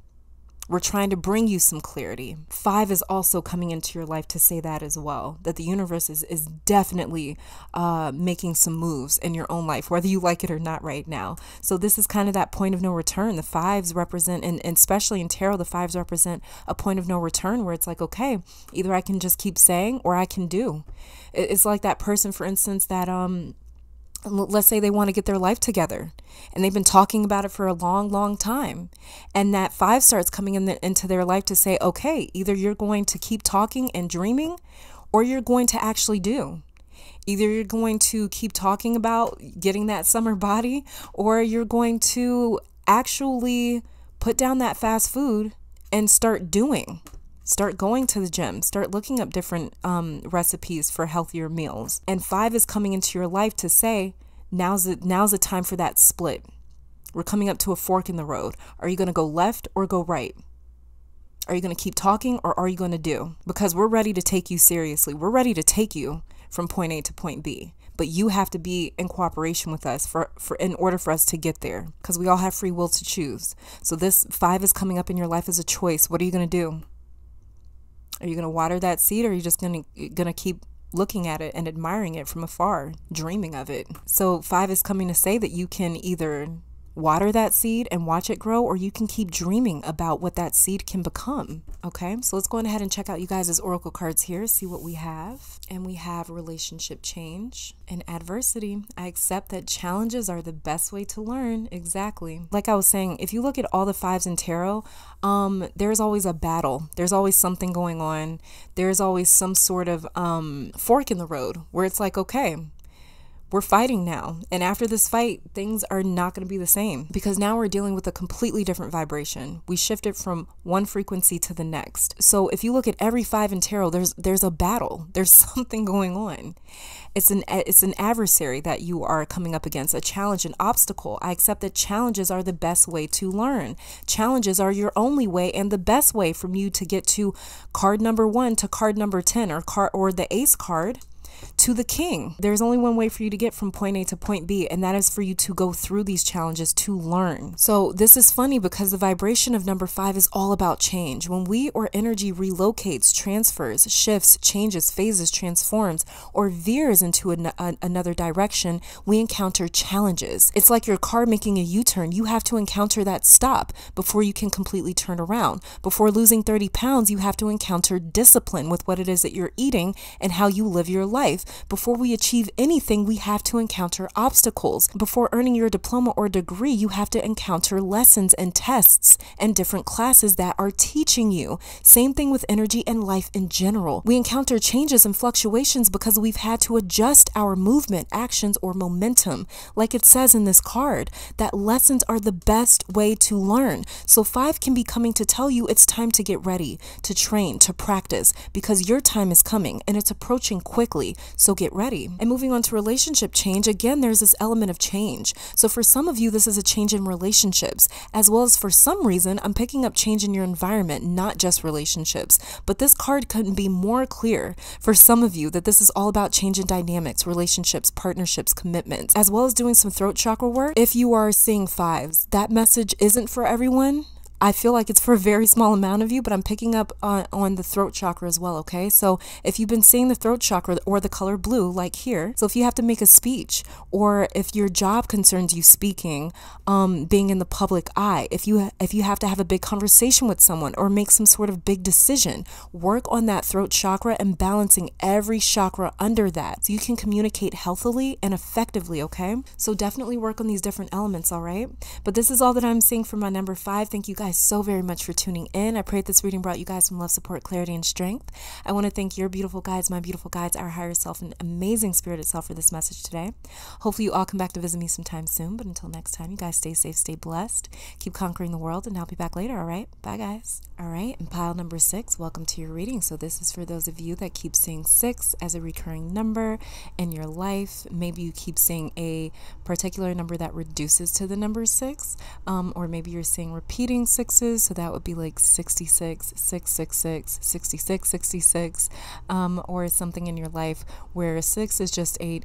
We're trying to bring you some clarity. 5 is also coming into your life to say that as well, that the universe is definitely making some moves in your own life, whether you like it or not right now. So this is kind of that point of no return. The 5s represent, and especially in tarot, the 5s represent a point of no return where it's like, okay, either I can just keep saying or I can do. It's like that person, for instance, that let's say they want to get their life together and they've been talking about it for a long time, and that 5 starts coming into their life to say, okay, either you're going to keep talking and dreaming or you're going to actually do. Either you're going to keep talking about getting that summer body, or you're going to actually put down that fast food and start doing. Start going to the gym, start looking up different recipes for healthier meals. And 5 is coming into your life to say, now's the time for that split. We're coming up to a fork in the road. Are you going to go left or go right? Are you going to keep talking or are you going to do? Because we're ready to take you seriously. We're ready to take you from point A to point B. But you have to be in cooperation with us in order for us to get there, because we all have free will to choose. So this 5 is coming up in your life as a choice. What are you going to do? Are you going to water that seed, or are you just going to keep looking at it and admiring it from afar, dreaming of it? So 5 is coming to say that you can either water that seed and watch it grow, or you can keep dreaming about what that seed can become. Okay, so let's go ahead and check out you guys' oracle cards here, see what we have. And we have relationship change and adversity. I accept that challenges are the best way to learn. Exactly. Like I was saying, if you look at all the fives in tarot, there's always a battle. There's always something going on. There's always some sort of fork in the road where it's like, okay, we're fighting now. And after this fight, things are not going to be the same, because now we're dealing with a completely different vibration. We shifted from one frequency to the next. So if you look at every five in tarot, there's a battle. There's something going on. It's an adversary that you are coming up against, a challenge, an obstacle. I accept that challenges are the best way to learn. Challenges are your only way and the best way from you to get to card number 1 to card number 10, or the ace card to the king. There's only one way for you to get from point A to point B, and that is for you to go through these challenges to learn. So this is funny because the vibration of number 5 is all about change. When we or energy relocates, transfers, shifts, changes, phases, transforms, or veers into another direction, we encounter challenges. It's like your car making a U-turn. You have to encounter that stop before you can completely turn around. Before losing 30 pounds, you have to encounter discipline with what it is that you're eating and how you live your life. Before we achieve anything, we have to encounter obstacles. Before earning your diploma or degree, you have to encounter lessons and tests and different classes that are teaching you. Same thing with energy and life in general. We encounter changes and fluctuations because we've had to adjust our movement, actions, or momentum. Like it says in this card, that lessons are the best way to learn. So 5 can be coming to tell you it's time to get ready, to train, to practice, because your time is coming and it's approaching quickly. So get ready. And moving on to relationship change, again, there's this element of change. So for some of you, this is a change in relationships, as well as for some reason, I'm picking up change in your environment, not just relationships. But this card couldn't be more clear for some of you that this is all about change in dynamics, relationships, partnerships, commitments, as well as doing some throat chakra work. If you are seeing 5s, that message isn't for everyone. I feel like it's for a very small amount of you, but I'm picking up on the throat chakra as well, okay? So if you've been seeing the throat chakra or the color blue, like here, so if you have to make a speech, or if your job concerns you speaking, being in the public eye, if you have to have a big conversation with someone or make some sort of big decision, work on that throat chakra and balancing every chakra under that so you can communicate healthily and effectively, okay? So definitely work on these different elements, all right? But this is all that I'm seeing for my number 5. Thank you guys so very much for tuning in. I pray this reading brought you guys some love, support, clarity, and strength. I want to thank your beautiful guides, my beautiful guides, our higher self, and amazing spirit itself for this message today. Hopefully you all come back to visit me sometime soon, but until next time, you guys stay safe, stay blessed, keep conquering the world, and I'll be back later, all right? Bye, guys. All right, and pile number 6, welcome to your reading. So this is for those of you that keep seeing 6 as a recurring number in your life. Maybe you keep seeing a particular number that reduces to the number 6, or maybe you're seeing repeating 6s, so that would be like 66, 666, 66, 66, or something in your life where 6 is just a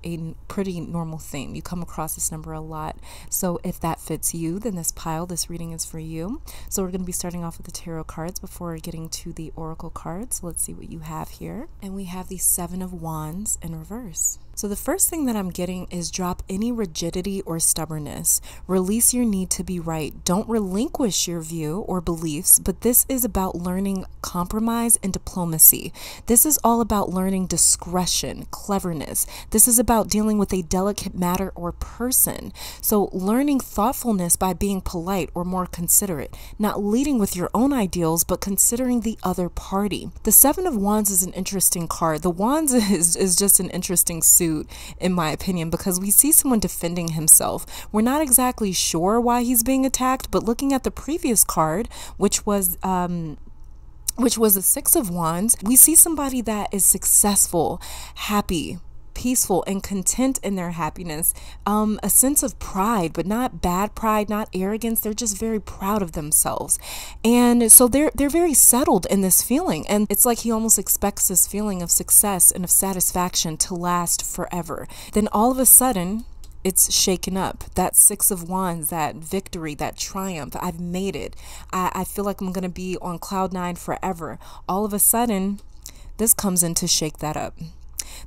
pretty normal thing. You come across this number a lot. So if that fits you, then this reading is for you. So we're going to be starting off with the tarot cards before getting to the oracle cards. So let's see what you have here. And we have the 7 of Wands in reverse. So the first thing that I'm getting is drop any rigidity or stubbornness. Release your need to be right. Don't relinquish your view or beliefs, but this is about learning compromise and diplomacy. This is all about learning discretion, cleverness. This is about dealing with a delicate matter or person. So learning thoughtfulness by being polite or more considerate, not leading with your own ideals, but considering the other party. The 7 of Wands is an interesting card. The Wands is just an interesting suit, in my opinion, because we see someone defending himself. We're not exactly sure why he's being attacked, but looking at the previous card, which was the 6 of Wands, we see somebody that is successful, happy, peaceful, and content in their happiness. A sense of pride, but not bad pride, not arrogance. They're just very proud of themselves. And so they're very settled in this feeling. And it's like he almost expects this feeling of success and of satisfaction to last forever. Then all of a sudden, it's shaken up. That 6 of Wands, that victory, that triumph, I've made it. I feel like I'm going to be on cloud 9 forever. All of a sudden, this comes in to shake that up.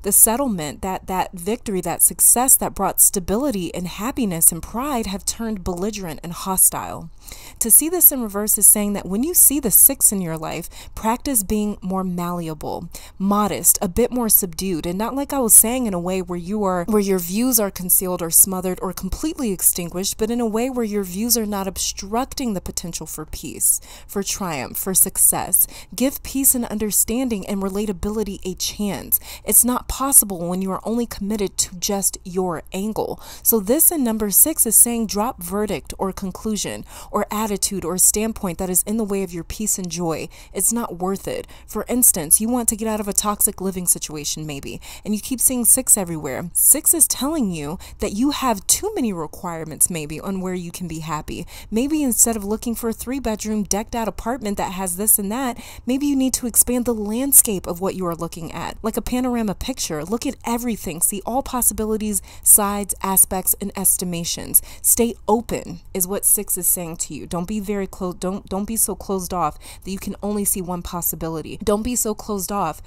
The settlement, that victory, that success that brought stability and happiness and pride have turned belligerent and hostile. To see this in reverse is saying that when you see the 6 in your life, practice being more malleable, modest, a bit more subdued, and not like I was saying in a way where your views are concealed or smothered or completely extinguished, but in a way where your views are not obstructing the potential for peace, for triumph, for success. Give peace and understanding and relatability a chance. It's not possible when you are only committed to just your angle. So this in number 6 is saying drop verdict or conclusion or attitude or standpoint that is in the way of your peace and joy. It's not worth it. For instance, you want to get out of a toxic living situation maybe, and you keep seeing 6 everywhere. 6 is telling you that you have too many requirements maybe on where you can be happy. Maybe instead of looking for a 3-bedroom decked out apartment that has this and that, maybe you need to expand the landscape of what you are looking at. Like a panorama picture, look at everything, see all possibilities, sides, aspects, and estimations. Stay open is what 6 is saying to you. Don't be very close. Don't be so closed off that you can only see one possibility. Don't be so closed off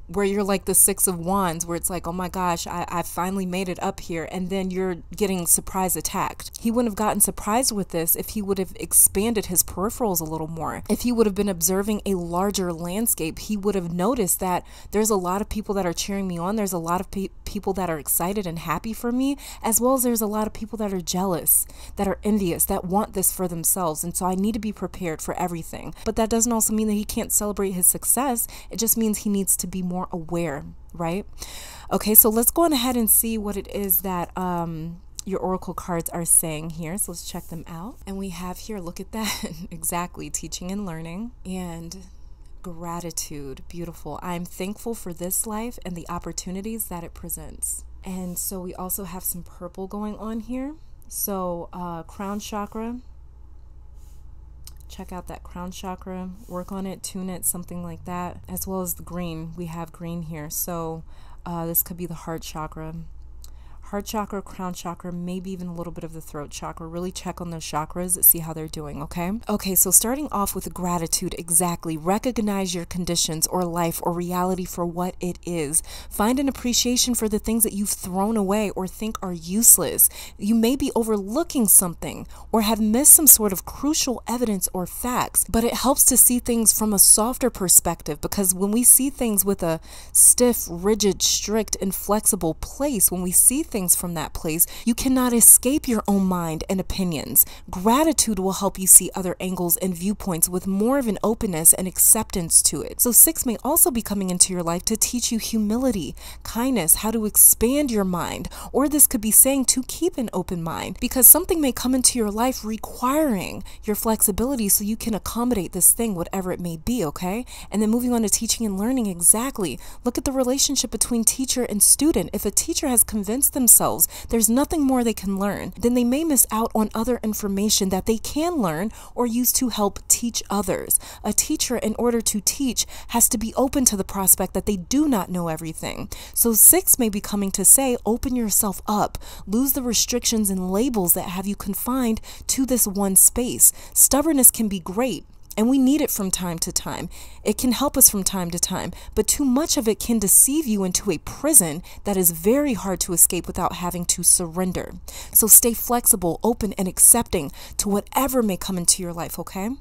where you're like the 6 of Wands, where it's like, oh my gosh, I finally made it up here, and then you're getting surprise attacked. He wouldn't have gotten surprised with this if he would have expanded his peripherals a little more. If he would have been observing a larger landscape, he would have noticed that there's a lot of people that are cheering me on. There's a lot of people that are excited and happy for me, as well as there's a lot of people that are jealous, that are envious, that want this for themselves. And so I need to be prepared for everything. But that doesn't also mean that he can't celebrate his success. It just means he needs to be more aware, right? Okay, so let's go on ahead and see what it is that your oracle cards are saying here. So let's check them out. And we have here, look at that, exactly, teaching and learning and gratitude. Beautiful. I'm thankful for this life and the opportunities that it presents. And so we also have some purple going on here. So crown chakra. Check out that crown chakra, work on it, tune it, something like that, as well as the green. We have green here. So this could be the heart chakra. Heart chakra, crown chakra, maybe even a little bit of the throat chakra. Really check on those chakras, see how they're doing, okay? Okay, so starting off with gratitude, exactly. Recognize your conditions or life or reality for what it is. Find an appreciation for the things that you've thrown away or think are useless. You may be overlooking something or have missed some sort of crucial evidence or facts, but it helps to see things from a softer perspective, because when we see things with a stiff, rigid, strict, inflexible place, when we see things from that place, you cannot escape your own mind and opinions. Gratitude will help you see other angles and viewpoints with more of an openness and acceptance to it. So 6 may also be coming into your life to teach you humility, kindness, how to expand your mind, or this could be saying to keep an open mind, because something may come into your life requiring your flexibility so you can accommodate this thing, whatever it may be, okay? And then moving on to teaching and learning, exactly. Look at the relationship between teacher and student. If a teacher has convinced themselves there's nothing more they can learn, then they may miss out on other information that they can learn or use to help teach others. A teacher, in order to teach, has to be open to the prospect that they do not know everything. So 6 may be coming to say, open yourself up, lose the restrictions and labels that have you confined to this one space. Stubbornness can be great, and we need it from time to time. It can help us from time to time, but too much of it can deceive you into a prison that is very hard to escape without having to surrender. So stay flexible, open, and accepting to whatever may come into your life, okay?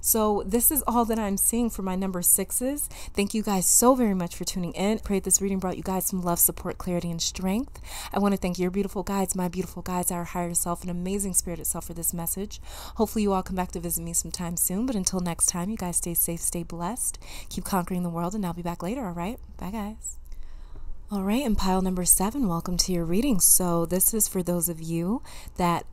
So this is all that I'm seeing for my number 6s. Thank you guys so very much for tuning in. Pray this reading brought you guys some love, support, clarity, and strength. I want to thank your beautiful guides, my beautiful guides, our higher self, and amazing spirit itself for this message. Hopefully you all come back to visit me sometime soon. But until next time, you guys stay safe, stay blessed, keep conquering the world, and I'll be back later, all right? Bye, guys. All right, and pile number 7, welcome to your reading. So this is for those of you that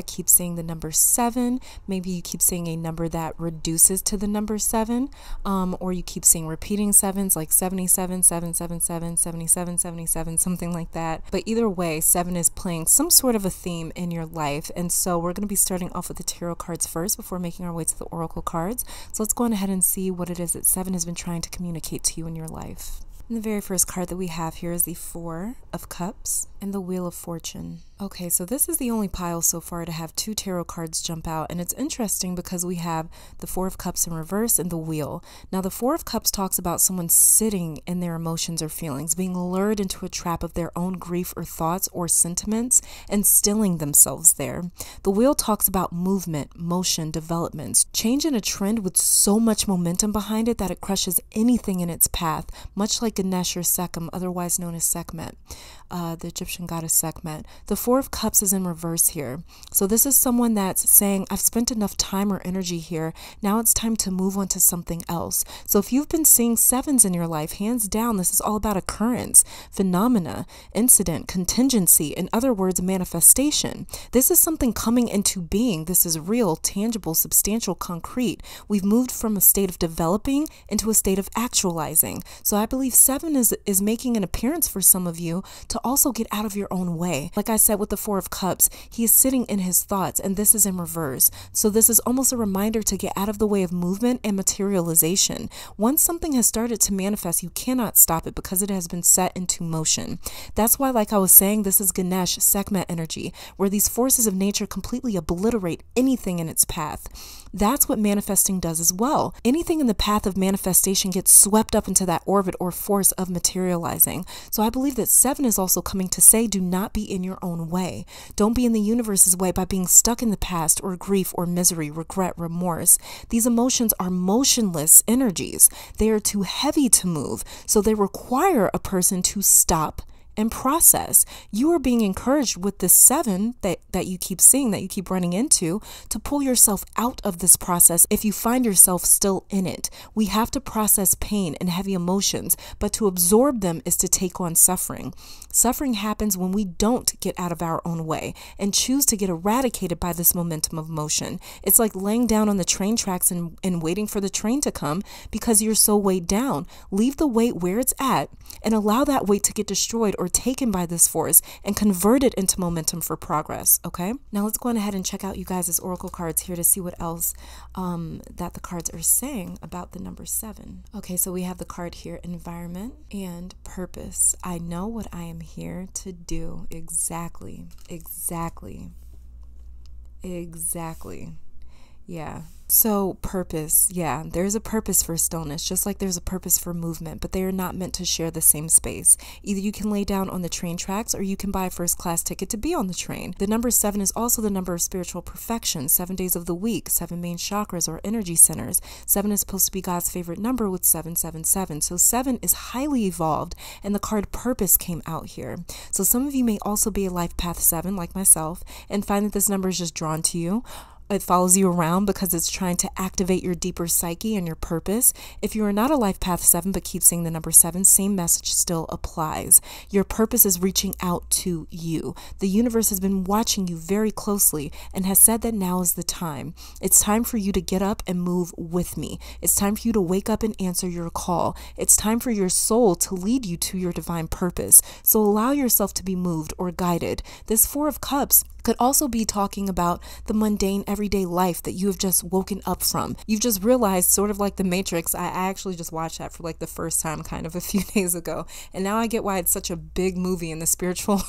keep saying the number 7. Maybe you keep saying a number that reduces to the number 7, or you keep saying repeating 7s like 77, 777, 77, 77, something like that. But either way, 7 is playing some sort of a theme in your life. And so we're going to be starting off with the tarot cards first before making our way to the oracle cards. So let's go on ahead and see what it is that 7 has been trying to communicate to you in your life. And the very first card that we have here is the Four of Cups and the Wheel of Fortune. Okay, so this is the only pile so far to have 2 tarot cards jump out, and it's interesting because we have the Four of Cups in reverse and the Wheel. Now, the Four of Cups talks about someone sitting in their emotions or feelings, being lured into a trap of their own grief or thoughts or sentiments, and stilling themselves there. The Wheel talks about movement, motion, developments, change in a trend with so much momentum behind it that it crushes anything in its path, much like Ganesh or Sekhem, otherwise known as Sekhmet, the Egyptian goddess Sekhmet. The Four of Cups is in reverse here. So this is someone that's saying, I've spent enough time or energy here. Now it's time to move on to something else. So if you've been seeing sevens in your life, hands down, this is all about occurrence, phenomena, incident, contingency, in other words, manifestation. This is something coming into being. This is real, tangible, substantial, concrete. We've moved from a state of developing into a state of actualizing. So I believe 7 is making an appearance for some of you to also get out of your own way. Like I said with the Four of Cups, he is sitting in his thoughts, and this is in reverse. So this is almost a reminder to get out of the way of movement and materialization. Once something has started to manifest, you cannot stop it because it has been set into motion. That's why, like I was saying, this is Ganesh, Sekhmet energy, where these forces of nature completely obliterate anything in its path. That's what manifesting does as well. Anything in the path of manifestation gets swept up into that orbit or force of materializing. So I believe that 7 is also coming to say, do not be in your own way. Don't be in the universe's way by being stuck in the past or grief or misery, regret, remorse. These emotions are motionless energies. They are too heavy to move, so they require a person to stop and process. You are being encouraged with this 7 that you keep seeing, that you keep running into, to pull yourself out of this process if you find yourself still in it. We have to process pain and heavy emotions, but to absorb them is to take on suffering. Suffering happens when we don't get out of our own way and choose to get eradicated by this momentum of motion. It's like laying down on the train tracks and waiting for the train to come because you're so weighed down. Leave the weight where it's at and allow that weight to get destroyed or taken by this force and convert it into momentum for progress. Okay, now let's go on ahead and check out you guys' oracle cards here to see what else that the cards are saying about the number 7. Okay, so we have the card here, environment and purpose. I know what I am here to do. Exactly. Yeah. So purpose, yeah, there's a purpose for stillness, just like there's a purpose for movement, but they are not meant to share the same space. Either you can lay down on the train tracks or you can buy a first-class ticket to be on the train. The number 7 is also the number of spiritual perfection, 7 days of the week, 7 main chakras or energy centers. 7 is supposed to be God's favorite number with 777. So 7 is highly evolved, and the card purpose came out here. So some of you may also be a life path 7 like myself and find that this number is just drawn to you. It follows you around because it's trying to activate your deeper psyche and your purpose. If you are not a life path 7 but keep seeing the number 7, same message still applies. Your purpose is reaching out to you. The universe has been watching you very closely and has said that now is the time. It's time for you to get up and move with me. It's time for you to wake up and answer your call. It's time for your soul to lead you to your divine purpose. So allow yourself to be moved or guided. This 4 of Cups could also be talking about the mundane everyday life that you have just woken up from. You've just realized, sort of like the Matrix. I actually just watched that for like the first time kind of a few days ago, and now I get why it's such a big movie in the spiritual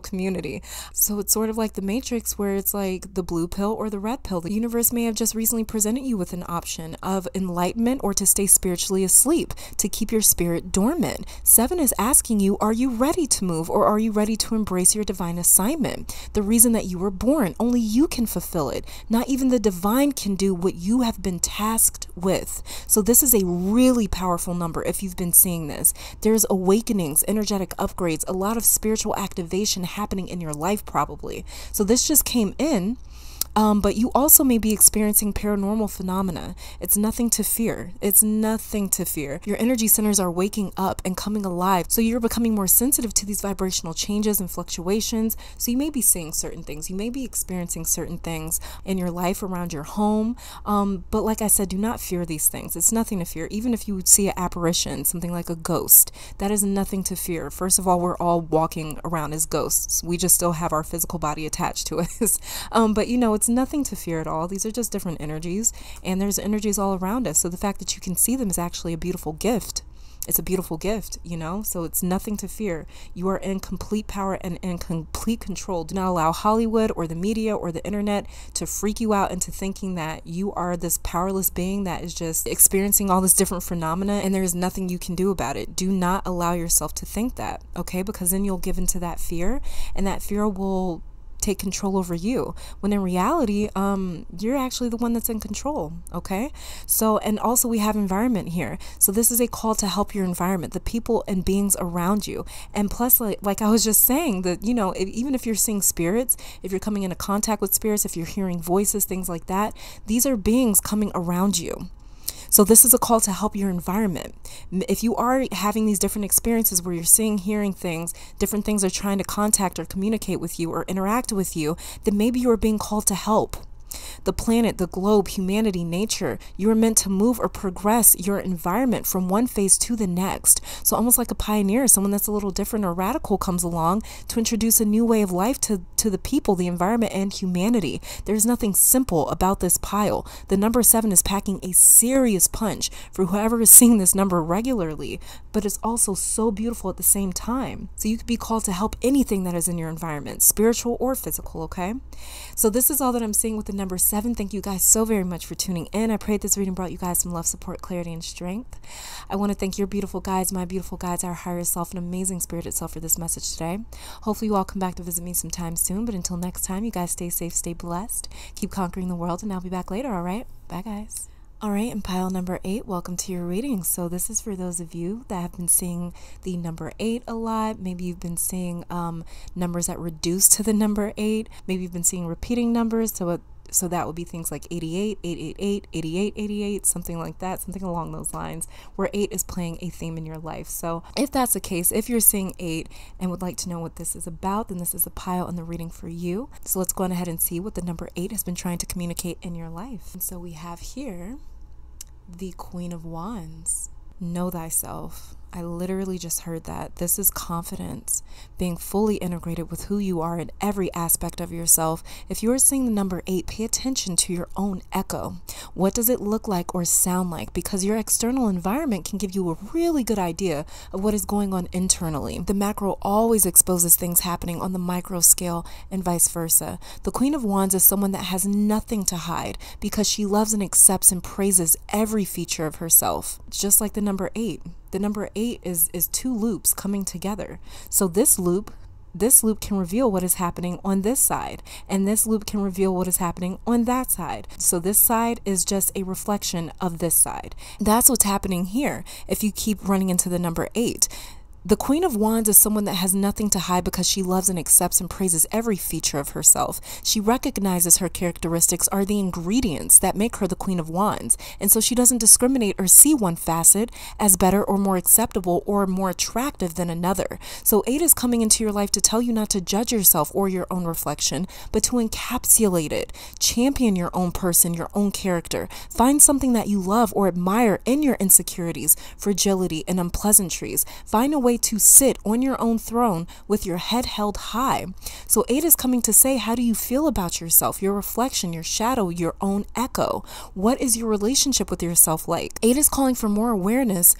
community. So it's sort of like the Matrix, where it's like the blue pill or the red pill. The universe may have just recently presented you with an option of enlightenment or to stay spiritually asleep, to keep your spirit dormant. 7 is asking you, are you ready to move, or are you ready to embrace your divine assignment? The reason that you were born, only you can fulfill it. Not even the divine can do what you have been tasked with. So this is a really powerful number if you've been seeing this. There's awakenings, energetic upgrades, a lot of spiritual activation happening in your life probably. So this just came in. But you also may be experiencing paranormal phenomena. It's nothing to fear. It's nothing to fear. Your energy centers are waking up and coming alive. So you're becoming more sensitive to these vibrational changes and fluctuations. So you may be seeing certain things. You may be experiencing certain things in your life around your home. But like I said, do not fear these things. It's nothing to fear. Even if you would see an apparition, something like a ghost, that is nothing to fear. First of all, we're all walking around as ghosts. We just still have our physical body attached to us. But you know, it's nothing to fear at all. These are just different energies, and there's energies all around us. So the fact that you can see them is actually a beautiful gift. It's a beautiful gift, you know, so it's nothing to fear. You are in complete power and in complete control. Do not allow Hollywood or the media or the internet to freak you out into thinking that you are this powerless being that is just experiencing all this different phenomena and there is nothing you can do about it. Do not allow yourself to think that, okay? Because then you'll give into that fear, and that fear will take control over you, when in reality you're actually the one that's in control. Okay, so, and also we have environment here, so this is a call to help your environment, the people and beings around you. And plus, like I was just saying, that, you know, even if you're seeing spirits, if you're coming into contact with spirits, if you're hearing voices, things like that, these are beings coming around you. So this is a call to help your environment. If you are having these different experiences where you're seeing, hearing things, different things are trying to contact or communicate with you or interact with you, then maybe you are being called to help. The planet, the globe, humanity, nature, you are meant to move or progress your environment from one phase to the next. So almost like a pioneer, someone that's a little different or radical comes along to introduce a new way of life to the people, the environment, and humanity. There's nothing simple about this pile. The number 7 is packing a serious punch for whoever is seeing this number regularly, but it's also so beautiful at the same time. So you could be called to help anything that is in your environment, spiritual or physical, okay? So this is all that I'm seeing with the number 7. Thank you guys so very much for tuning in. I pray this reading brought you guys some love, support, clarity, and strength. I want to thank your beautiful guides, my beautiful guides, our higher self, and amazing spirit itself for this message today. Hopefully you all come back to visit me sometime soon, but until next time, you guys stay safe, stay blessed, keep conquering the world, and I'll be back later, all right? Bye, guys. All right, and pile number 8, welcome to your reading. So this is for those of you that have been seeing the number 8 a lot. Maybe you've been seeing numbers that reduce to the number 8. Maybe you've been seeing repeating numbers. So that would be things like 88, 888, 88, 88, something like that, something along those lines, where 8 is playing a theme in your life. So if that's the case, if you're seeing 8 and would like to know what this is about, then this is a pile and the reading for you. So let's go on ahead and see what the number 8 has been trying to communicate in your life. And so we have here the Queen of Wands. Know thyself. I literally just heard that. This is confidence, being fully integrated with who you are in every aspect of yourself. If you are seeing the number 8, pay attention to your own echo. What does it look like or sound like? Because your external environment can give you a really good idea of what is going on internally. The macro always exposes things happening on the micro scale and vice versa. The Queen of Wands is someone that has nothing to hide because she loves and accepts and praises every feature of herself. It's just like the number 8. The number 8 is 2 loops coming together. So this loop can reveal what is happening on this side, and this loop can reveal what is happening on that side. So this side is just a reflection of this side. That's what's happening here if you keep running into the number 8. The Queen of Wands is someone that has nothing to hide because she loves and accepts and praises every feature of herself. She recognizes her characteristics are the ingredients that make her the Queen of Wands. And so she doesn't discriminate or see one facet as better or more acceptable or more attractive than another. So 8 is coming into your life to tell you not to judge yourself or your own reflection, but to encapsulate it. Champion your own person, your own character. Find something that you love or admire in your insecurities, fragility, and unpleasantries. Find a way to sit on your own throne with your head held high. So 8 is coming to say, how do you feel about yourself, your reflection, your shadow, your own echo? What is your relationship with yourself like? 8 is calling for more awareness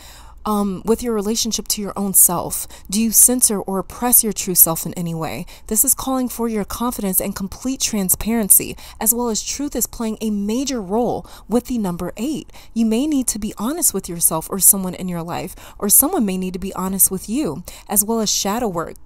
with your relationship to your own self. Do you censor or oppress your true self in any way? This is calling for your confidence and complete transparency, as well as truth is playing a major role with the number 8. You may need to be honest with yourself or someone in your life, or someone may need to be honest with you, as well as shadow work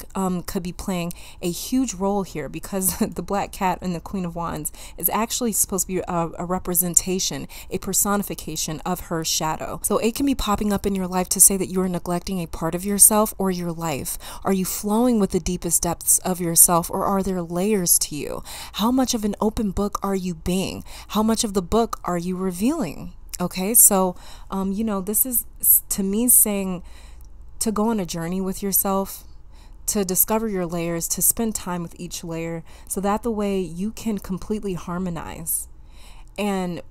could be playing a huge role here, because the black cat and the Queen of Wands is actually supposed to be a representation, a personification of her shadow. So 8 can be popping up in your life to say that you are neglecting a part of yourself or your life. Are you flowing with the deepest depths of yourself, or are there layers to you? How much of an open book are you being? How much of the book are you revealing? Okay, so you know, this is to me saying to go on a journey with yourself, to discover your layers, to spend time with each layer, so that the way you can completely harmonize, and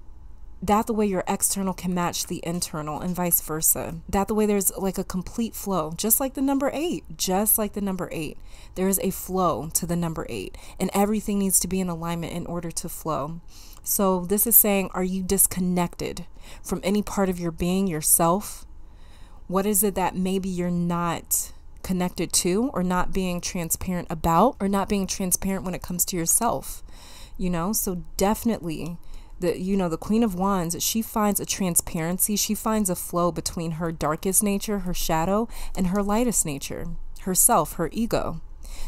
that the way your external can match the internal, and vice versa. That the way there's like a complete flow, just like the number 8, there is a flow to the number 8, and everything needs to be in alignment in order to flow. So this is saying, are you disconnected from any part of your being, yourself? What is it that maybe you're not connected to, or not being transparent about, or not being transparent when it comes to yourself? You know, so definitely the Queen of Wands, she finds a transparency, she finds a flow between her darkest nature, her shadow, and her lightest nature, herself, her ego.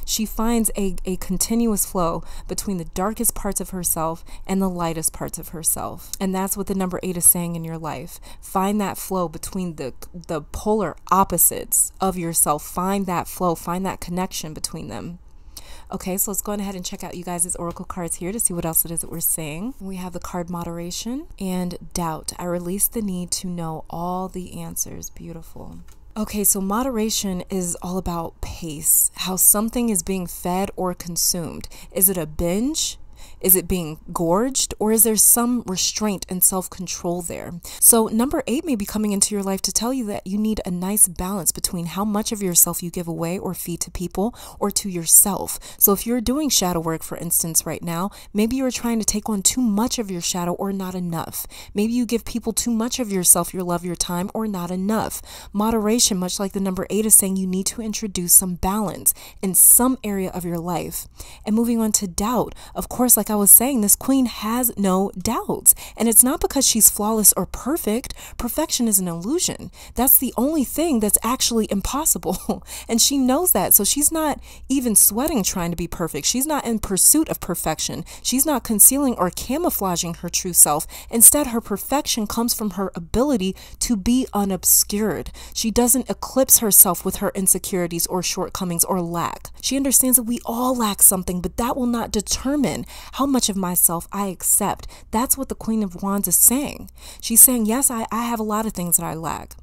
She finds a continuous flow between the darkest parts of herself and the lightest parts of herself. And that's what the number 8 is saying in your life. Find that flow between the polar opposites of yourself. Find that flow, find that connection between them. Okay, so let's go ahead and check out you guys' oracle cards here to see what else it is that we're saying. We have the card Moderation and Doubt. I release the need to know all the answers. Beautiful. Okay, so moderation is all about pace, how something is being fed or consumed. Is it a binge? Is it being gorged, or is there some restraint and self-control there? So number 8 may be coming into your life to tell you that you need a nice balance between how much of yourself you give away or feed to people or to yourself. So if you're doing shadow work, for instance, right now, maybe you're trying to take on too much of your shadow or not enough. Maybe you give people too much of yourself, your love, your time, or not enough. Moderation, much like the number 8 is saying, you need to introduce some balance in some area of your life. And moving on to doubt, of course, like I was saying, this queen has no doubts, and it's not because she's flawless or perfect. Perfection is an illusion. That's the only thing that's actually impossible, and she knows that. So she's not even sweating trying to be perfect. She's not in pursuit of perfection. She's not concealing or camouflaging her true self. Instead, her perfection comes from her ability to be unobscured. She doesn't eclipse herself with her insecurities or shortcomings or lack. She understands that we all lack something, but that will not determine how much of myself I accept. That's what the Queen of Wands is saying. She's saying, yes, I have a lot of things that I lack,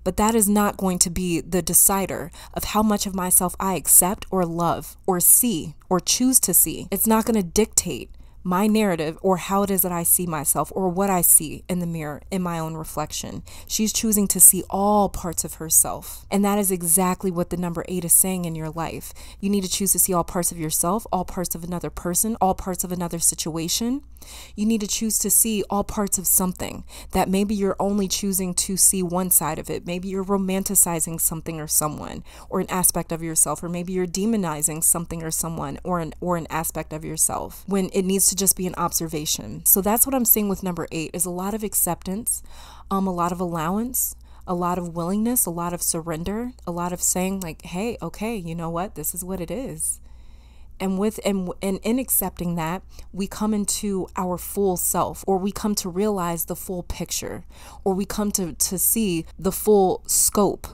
but that is not going to be the decider of how much of myself I accept or love or see or choose to see. It's not going to dictate my narrative or how it is that I see myself or what I see in the mirror in my own reflection. She's choosing to see all parts of herself. And that is exactly what the number 8 is saying in your life. You need to choose to see all parts of yourself, all parts of another person, all parts of another situation. You need to choose to see all parts of something that maybe you're only choosing to see one side of it. Maybe you're romanticizing something or someone or an aspect of yourself, or maybe you're demonizing something or someone or an aspect of yourself when it needs to just be an observation. So that's what I'm seeing with number 8 is a lot of acceptance, a lot of allowance, a lot of willingness, a lot of surrender, a lot of saying like, hey, okay, you know what? This is what it is. And in accepting that, we come into our full self, or we come to realize the full picture, or we come to see the full scope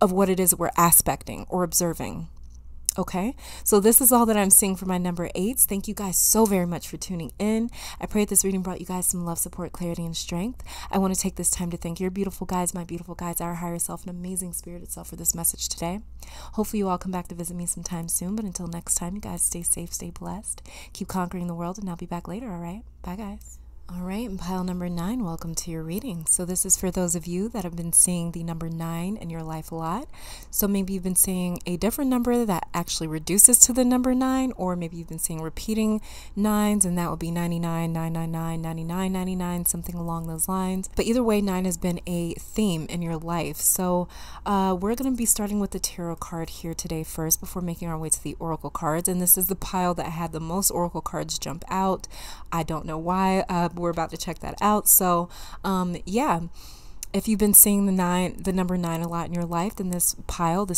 of what it is that we're aspecting or observing. Okay, so this is all that I'm seeing for my number 8s. Thank you guys so very much for tuning in. I pray that this reading brought you guys some love, support, clarity, and strength. I want to take this time to thank your beautiful guys, my beautiful guys, our higher self, and amazing spirit itself for this message today. Hopefully you all come back to visit me sometime soon, but until next time, you guys stay safe, stay blessed, keep conquering the world, and I'll be back later, all right? Bye, guys. All right, and pile number 9, welcome to your reading. So this is for those of you that have been seeing the number 9 in your life a lot. So maybe you've been seeing a different number that actually reduces to the number 9, or maybe you've been seeing repeating 9s, and that would be 99, 999, 99, 99, something along those lines. But either way, 9 has been a theme in your life. So we're going to be starting with the tarot card here today first before making our way to the oracle cards. And this is the pile that had the most oracle cards jump out. I don't know why. We're about to check that out. So yeah, if you've been seeing the number 9 a lot in your life, then this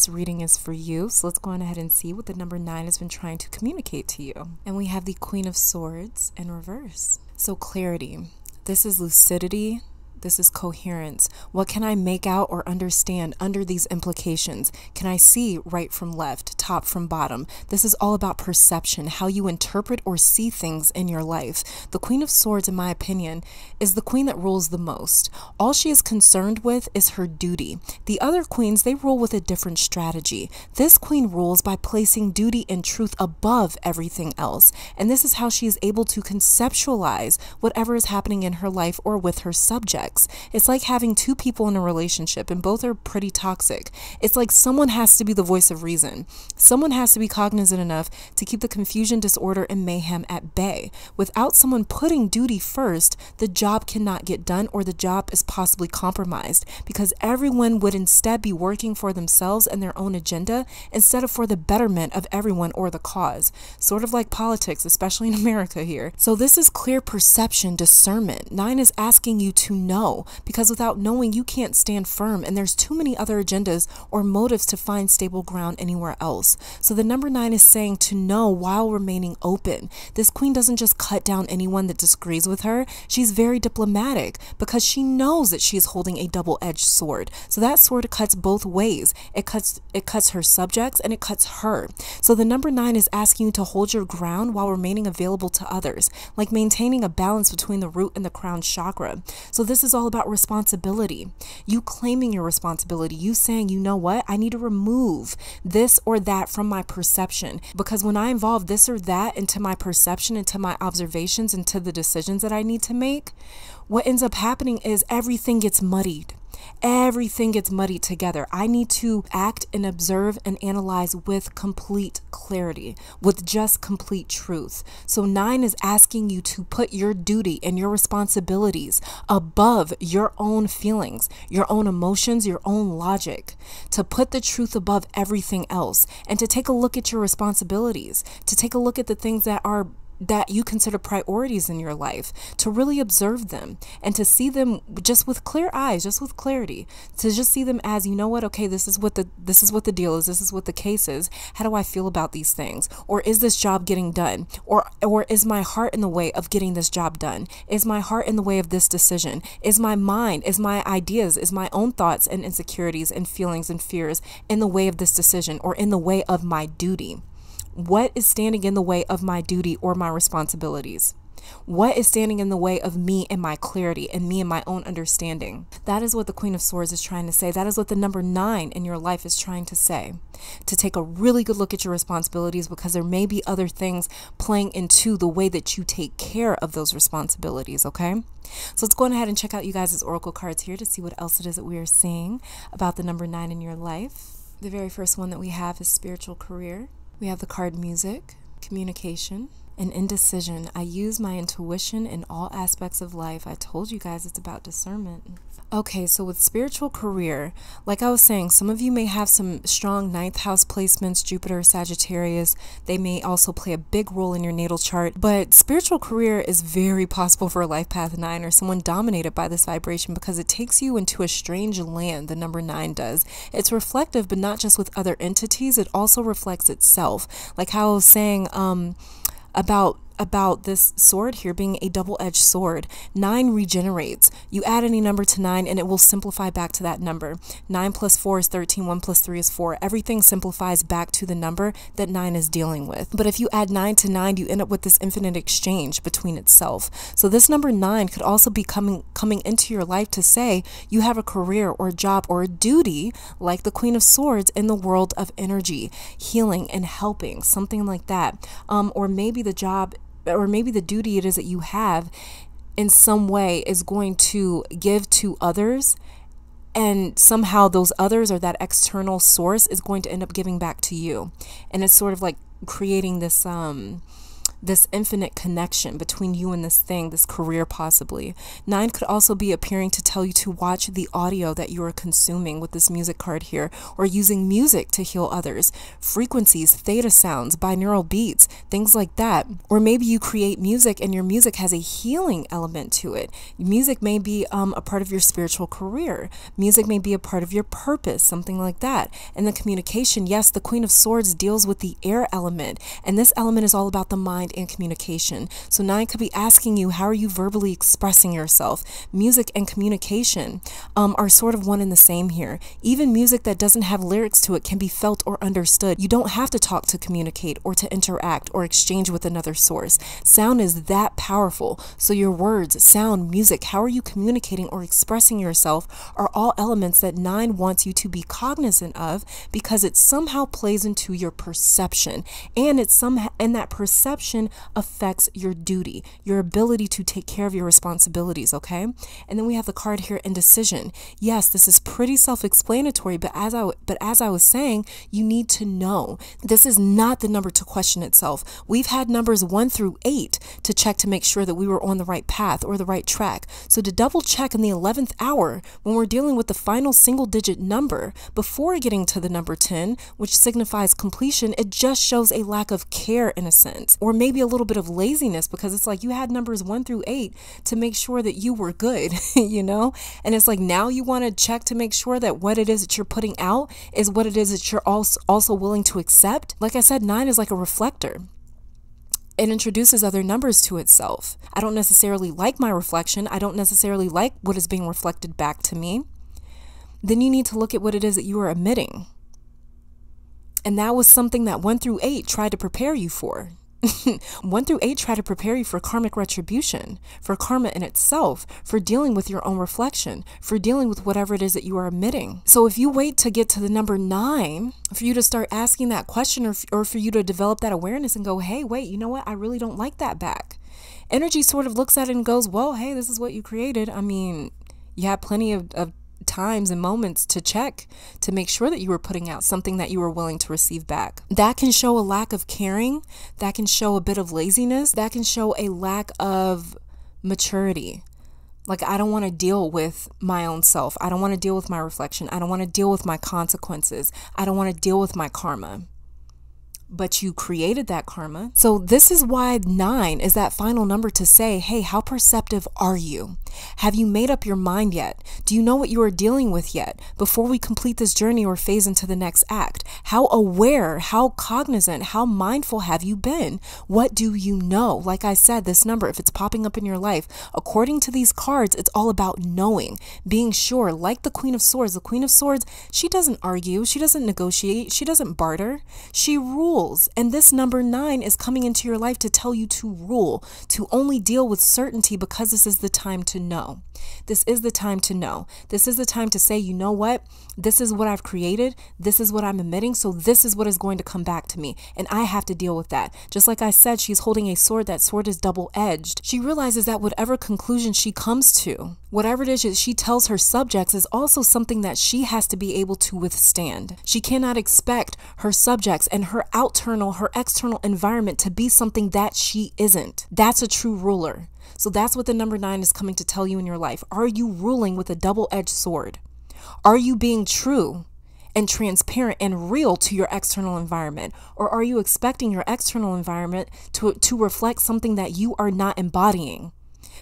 reading is for you. So let's go on ahead and see what the number 9 has been trying to communicate to you. And we have the Queen of Swords in reverse. So clarity. This is lucidity. This is coherence. What can I make out or understand under these implications? Can I see right from left, top from bottom? This is all about perception, how you interpret or see things in your life. The Queen of Swords, in my opinion, is the queen that rules the most. All she is concerned with is her duty. The other queens, they rule with a different strategy. This queen rules by placing duty and truth above everything else. And this is how she is able to conceptualize whatever is happening in her life or with her subject. sex. It's like having two people in a relationship and both are pretty toxic. It's like someone has to be the voice of reason. Someone has to be cognizant enough to keep the confusion, disorder, and mayhem at bay. Without someone putting duty first, the job cannot get done, or the job is possibly compromised, because everyone would instead be working for themselves and their own agenda instead of for the betterment of everyone or the cause. Sort of like politics, especially in America here. So this is clear perception, discernment. 9 is asking you to know, because without knowing, you can't stand firm, and there's too many other agendas or motives to find stable ground anywhere else. So the number 9 is saying to know while remaining open. This queen doesn't just cut down anyone that disagrees with her. She's very diplomatic because she knows that she's holding a double-edged sword. So that sword cuts both ways. It cuts her subjects and it cuts her. So the number 9 is asking you to hold your ground while remaining available to others, like maintaining a balance between the root and the crown chakra. So this is all about responsibility. You claiming your responsibility. You saying, you know what? I need to remove this or that from my perception, because when I involve this or that into my perception, into my observations, into the decisions that I need to make, what ends up happening is everything gets muddied. Everything gets muddied together. I need to act and observe and analyze with complete clarity, with just complete truth. So 9 is asking you to put your duty and your responsibilities above your own feelings, your own emotions, your own logic, to put the truth above everything else, and to take a look at your responsibilities, to take a look at the things that you consider priorities in your life, to really observe them and to see them just with clear eyes, just with clarity, to just see them as, you know what, okay, this is what the deal is, this is what the case is. How do I feel about these things? Or is this job getting done? Or is my heart in the way of getting this job done? Is my heart in the way of this decision? Is my mind, is my ideas, is my own thoughts and insecurities and feelings and fears in the way of this decision, or in the way of my duty? What is standing in the way of my duty or my responsibilities? What is standing in the way of me and my clarity and me and my own understanding? That is what the Queen of Swords is trying to say. That is what the number 9 in your life is trying to say. To take a really good look at your responsibilities, because there may be other things playing into the way that you take care of those responsibilities, okay? So let's go ahead and check out you guys' oracle cards here to see what else it is that we are seeing about the number 9 in your life. The very first one that we have is spiritual career. We have the card music, communication, and indecision. I use my intuition in all aspects of life. I told you guys it's about discernment. Okay, so with spiritual career, like I was saying, some of you may have some strong 9th house placements, Jupiter, Sagittarius. They may also play a big role in your natal chart, but spiritual career is very possible for a life path 9 or someone dominated by this vibration, because it takes you into a strange land, the number 9 does. It's reflective, but not just with other entities, it also reflects itself. Like how I was saying about this sword here being a double-edged sword. 9 regenerates. You add any number to 9 and it will simplify back to that number. 9 plus 4 is 13, 1 plus 3 is 4. Everything simplifies back to the number that 9 is dealing with. But if you add 9 to 9, you end up with this infinite exchange between itself. So this number 9 could also be coming into your life to say you have a career or a job or a duty, like the Queen of Swords, in the world of energy, healing and helping, something like that. Or maybe the job, or maybe the duty it is that you have in some way is going to give to others, and somehow those others, or that external source, is going to end up giving back to you. And it's sort of like creating this this infinite connection between you and this thing, this career possibly. 9 could also be appearing to tell you to watch the audio that you are consuming with this music card here, or using music to heal others. Frequencies, theta sounds, binaural beats, things like that. Or maybe you create music and your music has a healing element to it. Music may be a part of your spiritual career. Music may be a part of your purpose, something like that. And the communication, yes, the Queen of Swords deals with the air element, and this element is all about the mind and communication. So 9 could be asking you, how are you verbally expressing yourself? Music and communication are sort of one and the same here. Even music that doesn't have lyrics to it can be felt or understood. You don't have to talk to communicate or to interact or exchange with another source. Sound is that powerful. So your words, sound, music, how are you communicating or expressing yourself are all elements that 9 wants you to be cognizant of, because it somehow plays into your perception, and that perception action affects your duty, your ability to take care of your responsibilities, okay? And then we have the card here, indecision. Yes, this is pretty self-explanatory, but as I was saying, you need to know this is not the number to question itself. We've had numbers 1 through 8 to check to make sure that we were on the right path or the right track. So to double check in the 11th hour when we're dealing with the final single digit number before getting to the number 10, which signifies completion, it just shows a lack of care in a sense, or maybe a little bit of laziness, because it's like you had numbers 1 through 8 to make sure that you were good, you know? And it's like now you want to check to make sure that what it is that you're putting out is what it is that you're also willing to accept. Like I said, 9 is like a reflector. It introduces other numbers to itself. I don't necessarily like my reflection. I don't necessarily like what is being reflected back to me. Then you need to look at what it is that you are emitting. And that was something that 1 through 8 tried to prepare you for. 1 through 8 try to prepare you for karmic retribution, for karma in itself, for dealing with your own reflection, for dealing with whatever it is that you are emitting. So if you wait to get to the number 9 for you to start asking that question, or for you to develop that awareness and go, hey, wait, you know what? I really don't like that back. Energy sort of looks at it and goes, well, hey, this is what you created. I mean, you had plenty of times and moments to check to make sure that you were putting out something that you were willing to receive back. That can show a lack of caring. That can show a bit of laziness. That can show a lack of maturity. Like, I don't want to deal with my own self. I don't want to deal with my reflection. I don't want to deal with my consequences. I don't want to deal with my karma. But you created that karma. So this is why 9 is that final number to say, hey, how perceptive are you? Have you made up your mind yet? Do you know what you are dealing with yet before we complete this journey or phase into the next act? How aware, how cognizant, how mindful have you been? What do you know? Like I said, this number, if it's popping up in your life, according to these cards, it's all about knowing, being sure. Like the Queen of Swords. The Queen of Swords, she doesn't argue. She doesn't negotiate. She doesn't barter. She rules. And this number 9 is coming into your life to tell you to rule, to only deal with certainty, because this is the time to know. This is the time to know. This is the time to say, you know what? This is what I've created. This is what I'm emitting. So this is what is going to come back to me. And I have to deal with that. Just like I said, she's holding a sword. That sword is double-edged. She realizes that whatever conclusion she comes to, whatever it is that she tells her subjects, is also something that she has to be able to withstand. She cannot expect her subjects and her external environment to be something that she isn't. That's a true ruler. So that's what the number 9 is coming to tell you in your life. Are you ruling with a double-edged sword? Are you being true and transparent and real to your external environment? Or are you expecting your external environment to reflect something that you are not embodying?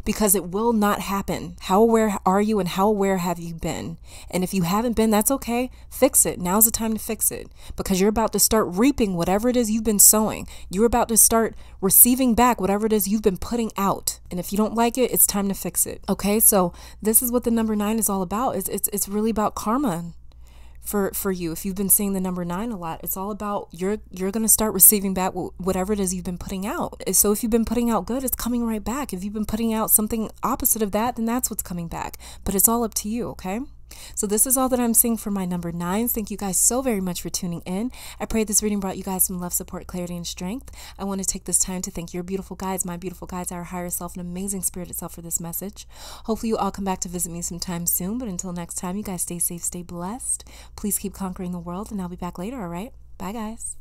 Because it will not happen. How aware are you, and how aware have you been? And if you haven't been, that's okay. Fix it. Now's the time to fix it, because you're about to start reaping whatever it is you've been sowing. You're about to start receiving back whatever it is you've been putting out. And if you don't like it, it's time to fix it. Okay, so this is what the number 9 is all about. It's really about karma. For you, if you've been seeing the number 9 a lot, it's all about you're going to start receiving back whatever it is you've been putting out. So if you've been putting out good, it's coming right back. If you've been putting out something opposite of that, then that's what's coming back. But it's all up to you, okay? So this is all that I'm seeing for my number 9s. Thank you guys so very much for tuning in. I pray this reading brought you guys some love, support, clarity, and strength. I want to take this time to thank your beautiful guides, my beautiful guides, our higher self, and amazing spirit itself for this message. Hopefully you all come back to visit me sometime soon. But until next time, you guys stay safe, stay blessed. Please keep conquering the world, and I'll be back later, all right? Bye, guys.